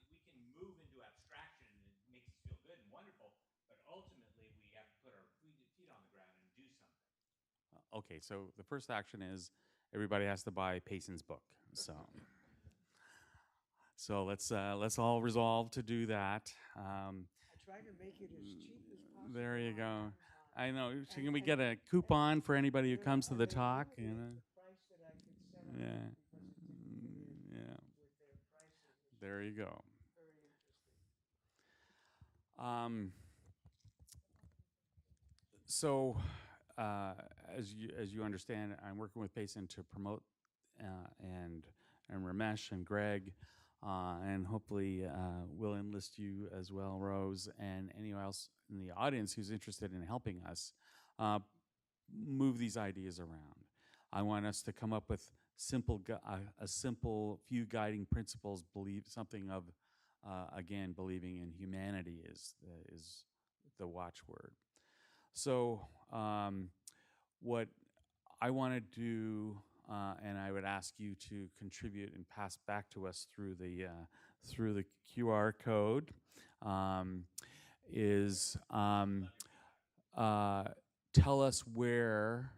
[SPEAKER 1] move into abstraction and it makes us feel good and wonderful, but ultimately we have to put our feet on the ground and do something.
[SPEAKER 3] Okay, so the first action is everybody has to buy Payson's book. So let's all resolve to do that.
[SPEAKER 2] I try to make it as cheap as possible.
[SPEAKER 3] There you go. I know. So
[SPEAKER 2] And-
[SPEAKER 3] can we
[SPEAKER 2] and-
[SPEAKER 3] get a coupon for anybody who comes to the
[SPEAKER 2] they
[SPEAKER 3] talk?
[SPEAKER 2] limited the price that I could set up
[SPEAKER 3] Yeah.
[SPEAKER 2] because it didn't fit in
[SPEAKER 3] Yeah.
[SPEAKER 2] with their pricing, which
[SPEAKER 3] There you go.
[SPEAKER 2] very interesting.
[SPEAKER 3] So, as you understand, I'm working with Payson to promote and Ramesh and Greg, and hopefully we'll enlist you as well, Rose, and anyone else in the audience who's interested in helping us move these ideas around. I want us to come up with a simple few guiding principles. Believe something of again, believing in humanity is the watchword. So what I want to do, and I would ask you to contribute and pass back to us through the QR code, is tell us where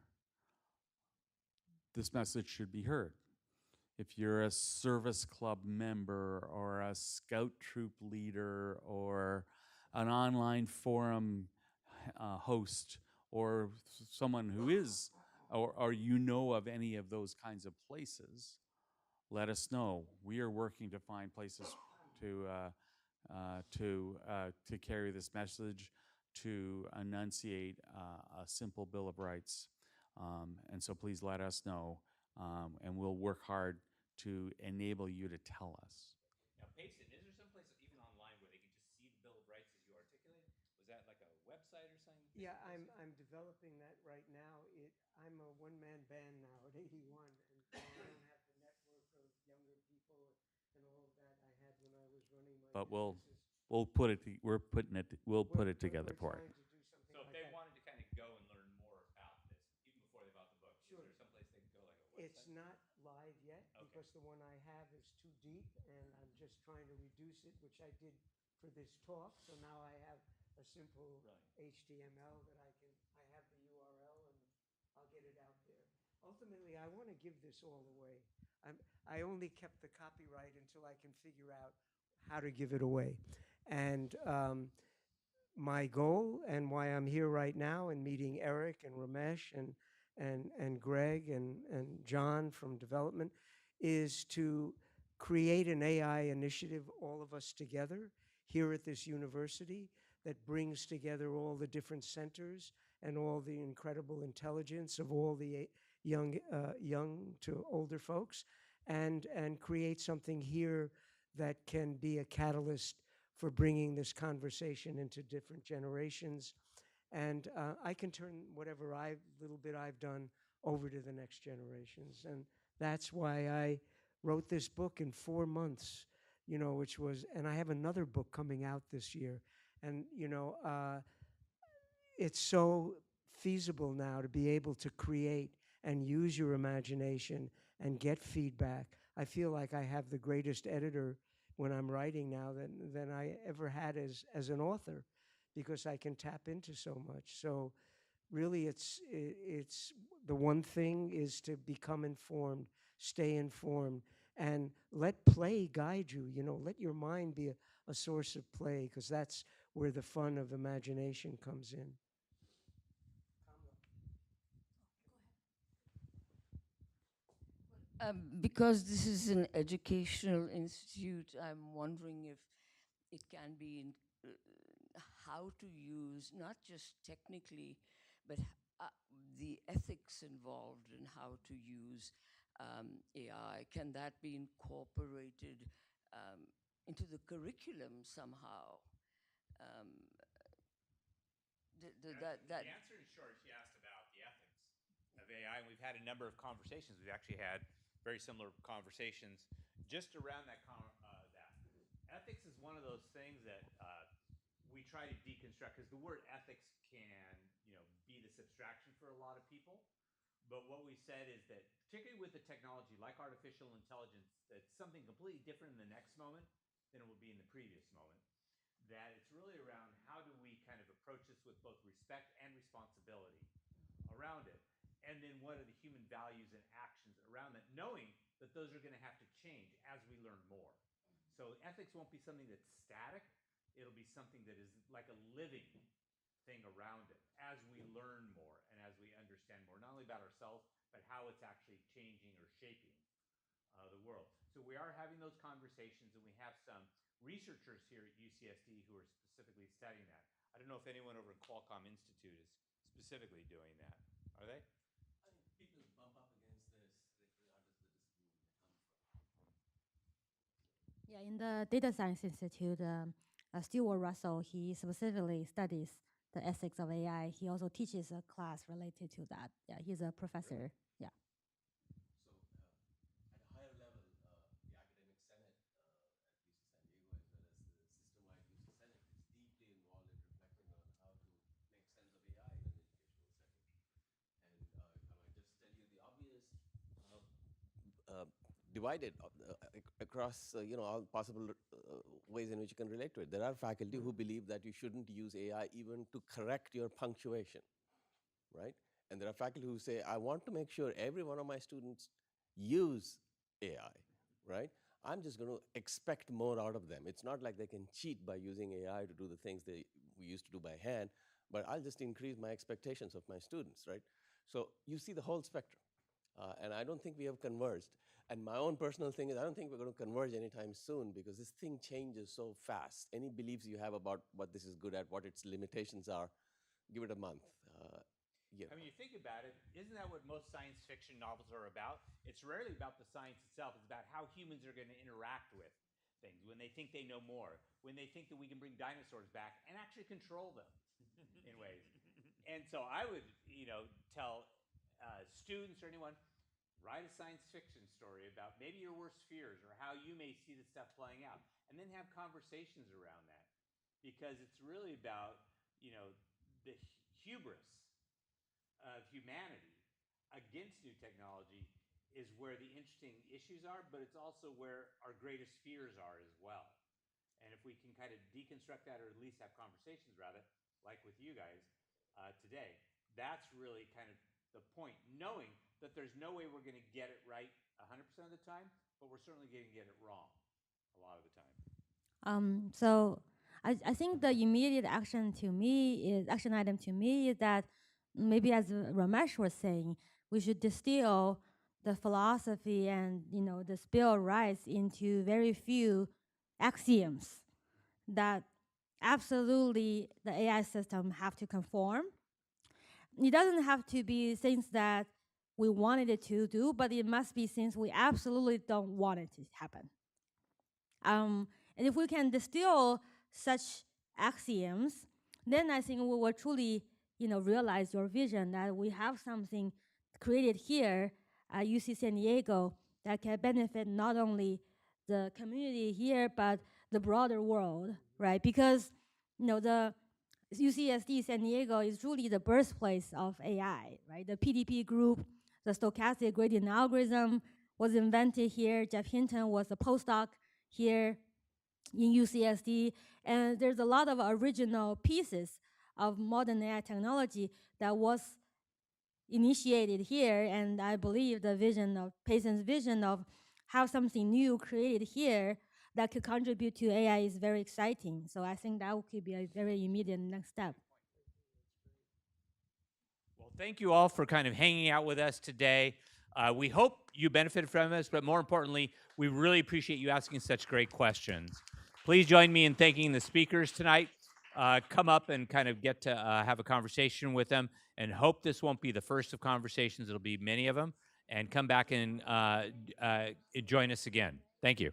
[SPEAKER 3] this message should be heard. If you're a service club member or a scout troop leader or an online forum host or someone who is, or you know of any of those kinds of places, let us know. We are working to find places to carry this message, to enunciate a simple Bill of Rights. And so please let us know, and we'll work hard to enable you to tell us.
[SPEAKER 1] Now, Payson, is there some place even online where they can just see the Bill of Rights as you articulate? Was that like a website or something?
[SPEAKER 2] Yeah, I'm developing that right now. I'm a one-man band now at 81, and I don't have the network of younger people and all of that I had when I was running my
[SPEAKER 3] But
[SPEAKER 2] businesses.
[SPEAKER 3] we'll put it together for it.
[SPEAKER 2] Trying to do something
[SPEAKER 1] So if
[SPEAKER 2] like
[SPEAKER 1] they
[SPEAKER 2] that.
[SPEAKER 1] wanted to kind of go and learn more about this, even before they bought the book,
[SPEAKER 2] Sure.
[SPEAKER 1] is there someplace they can go, like a website?
[SPEAKER 2] It's not live yet because the one I have is too deep, and I'm just trying to reduce it, which I did for this talk. So now I have a simple HTML that I have the URL, and I'll get it out there. Ultimately, I want to give this all away. I only kept the copyright until I can figure out how to give it away. And my goal and why I'm here right now and meeting Erik and Ramesh and Greg and John from development is to create an AI initiative, all of us together here at this university, that brings together all the different centers and all the incredible intelligence of all the young to older folks, and create something here that can be a catalyst for bringing this conversation into different generations. And I can turn whatever little bit I've done over to the next generations. And that's why I wrote this book in 4 months, which was, and I have another book coming out this year. And, it's so feasible now to be able to create and use your imagination and get feedback. I feel like I have the greatest editor when I'm writing now than I ever had as an author, because I can tap into so much. So really it's the one thing is to become informed, stay informed, and let play guide you. Let your mind be a source of play, because that's where the fun of imagination comes in.
[SPEAKER 15] Because this is an educational institute, I'm wondering if it can be how to use, not just technically, but the ethics involved in how to use AI. Can that be incorporated into the curriculum somehow?
[SPEAKER 1] The answer in short, she asked about the ethics of AI, and we've had a number of conversations. We've actually had very similar conversations just around that. Ethics is one of those things that we try to deconstruct, because the word ethics can, be this abstraction for a lot of people. But what we said is that, particularly with a technology like artificial intelligence, that's something completely different in the next moment than it will be in the previous moment, that it's really around how do we kind of approach this with both respect and responsibility around it. And then what are the human values and actions around that, knowing that those are going to have to change as we learn more. So ethics won't be something that's static. It'll be something that is like a living thing around it as we learn more and as we understand more, not only about ourselves, but how it's actually changing or shaping the world. So we are having those conversations, and we have some researchers here at UCSD who are specifically studying that. I don't know if anyone over at Qualcomm Institute is specifically doing that. Are they?
[SPEAKER 13] I mean, people bump up against this regardless of the discipline they come from.
[SPEAKER 4] Yeah, in the Data Science Institute, Stuart Russell, he specifically studies the ethics of AI. He also teaches a class related to that. Yeah, he's a professor. Yeah.
[SPEAKER 13] So at a higher level, the academic senate at UC San Diego, as well as the system-wide UC Senate, is deeply involved in reflecting on how to make sense of AI in an educational setting. And if I might just tell you the obvious, divided across all possible ways in which you can relate to it. There are faculty who believe that you shouldn't use AI even to correct your punctuation, right? And there are faculty who say, I want to make sure every one of my students use AI, right? I'm just going to expect more out of them. It's not like they can cheat by using AI to do the things we used to do by hand, but I'll just increase my expectations of my students, right? So you see the whole spectrum. And I don't think we have converged. And my own personal thing is I don't think we're going to converge anytime soon, because this thing changes so fast. Any beliefs you have about what this is good at, what its limitations are, give it a month.
[SPEAKER 1] I mean, you think about it, isn't that what most science fiction novels are about? It's rarely about the science itself. It's about how humans are going to interact with things when they think they know more, when they think that we can bring dinosaurs back and actually control them in ways. And so I would, tell students or anyone, write a science fiction story about maybe your worst fears or how you may see the stuff playing out, and then have conversations around that, because it's really about, the hubris of humanity against new technology is where the interesting issues are, but it's also where our greatest fears are as well. And if we can kind of deconstruct that, or at least have conversations around it, like with you guys today, that's really kind of the point, knowing that there's no way we're going to get it right 100% of the time, but we're certainly going to get it wrong a lot of the time.
[SPEAKER 4] So I think the immediate action item to me is that maybe, as Ramesh was saying, we should distill the philosophy and the Bill of Rights into very few axioms that absolutely the AI system have to conform. It doesn't have to be things that we wanted it to do, but it must be things we absolutely don't want it to happen. And if we can distill such axioms, then I think we will truly, realize your vision that we have something created here at UC San Diego that can benefit not only the community here, but the broader world, right? Because, the UCSD San Diego is truly the birthplace of AI, right? The PDP group, the stochastic gradient algorithm was invented here. Jeff Hinton was a postdoc here in UCSD, and there's a lot of original pieces of modern AI technology that was initiated here, and I believe the vision of Payson's vision of how something new created here that could contribute to AI is very exciting. So I think that could be a very immediate next step.
[SPEAKER 1] Well, thank you all for kind of hanging out with us today. We hope you benefited from this, but more importantly, we really appreciate you asking such great questions. Please join me in thanking the speakers tonight. Come up and kind of get to have a conversation with them, and hope this won't be the first of conversations. It'll be many of them. And come back and join us again. Thank you.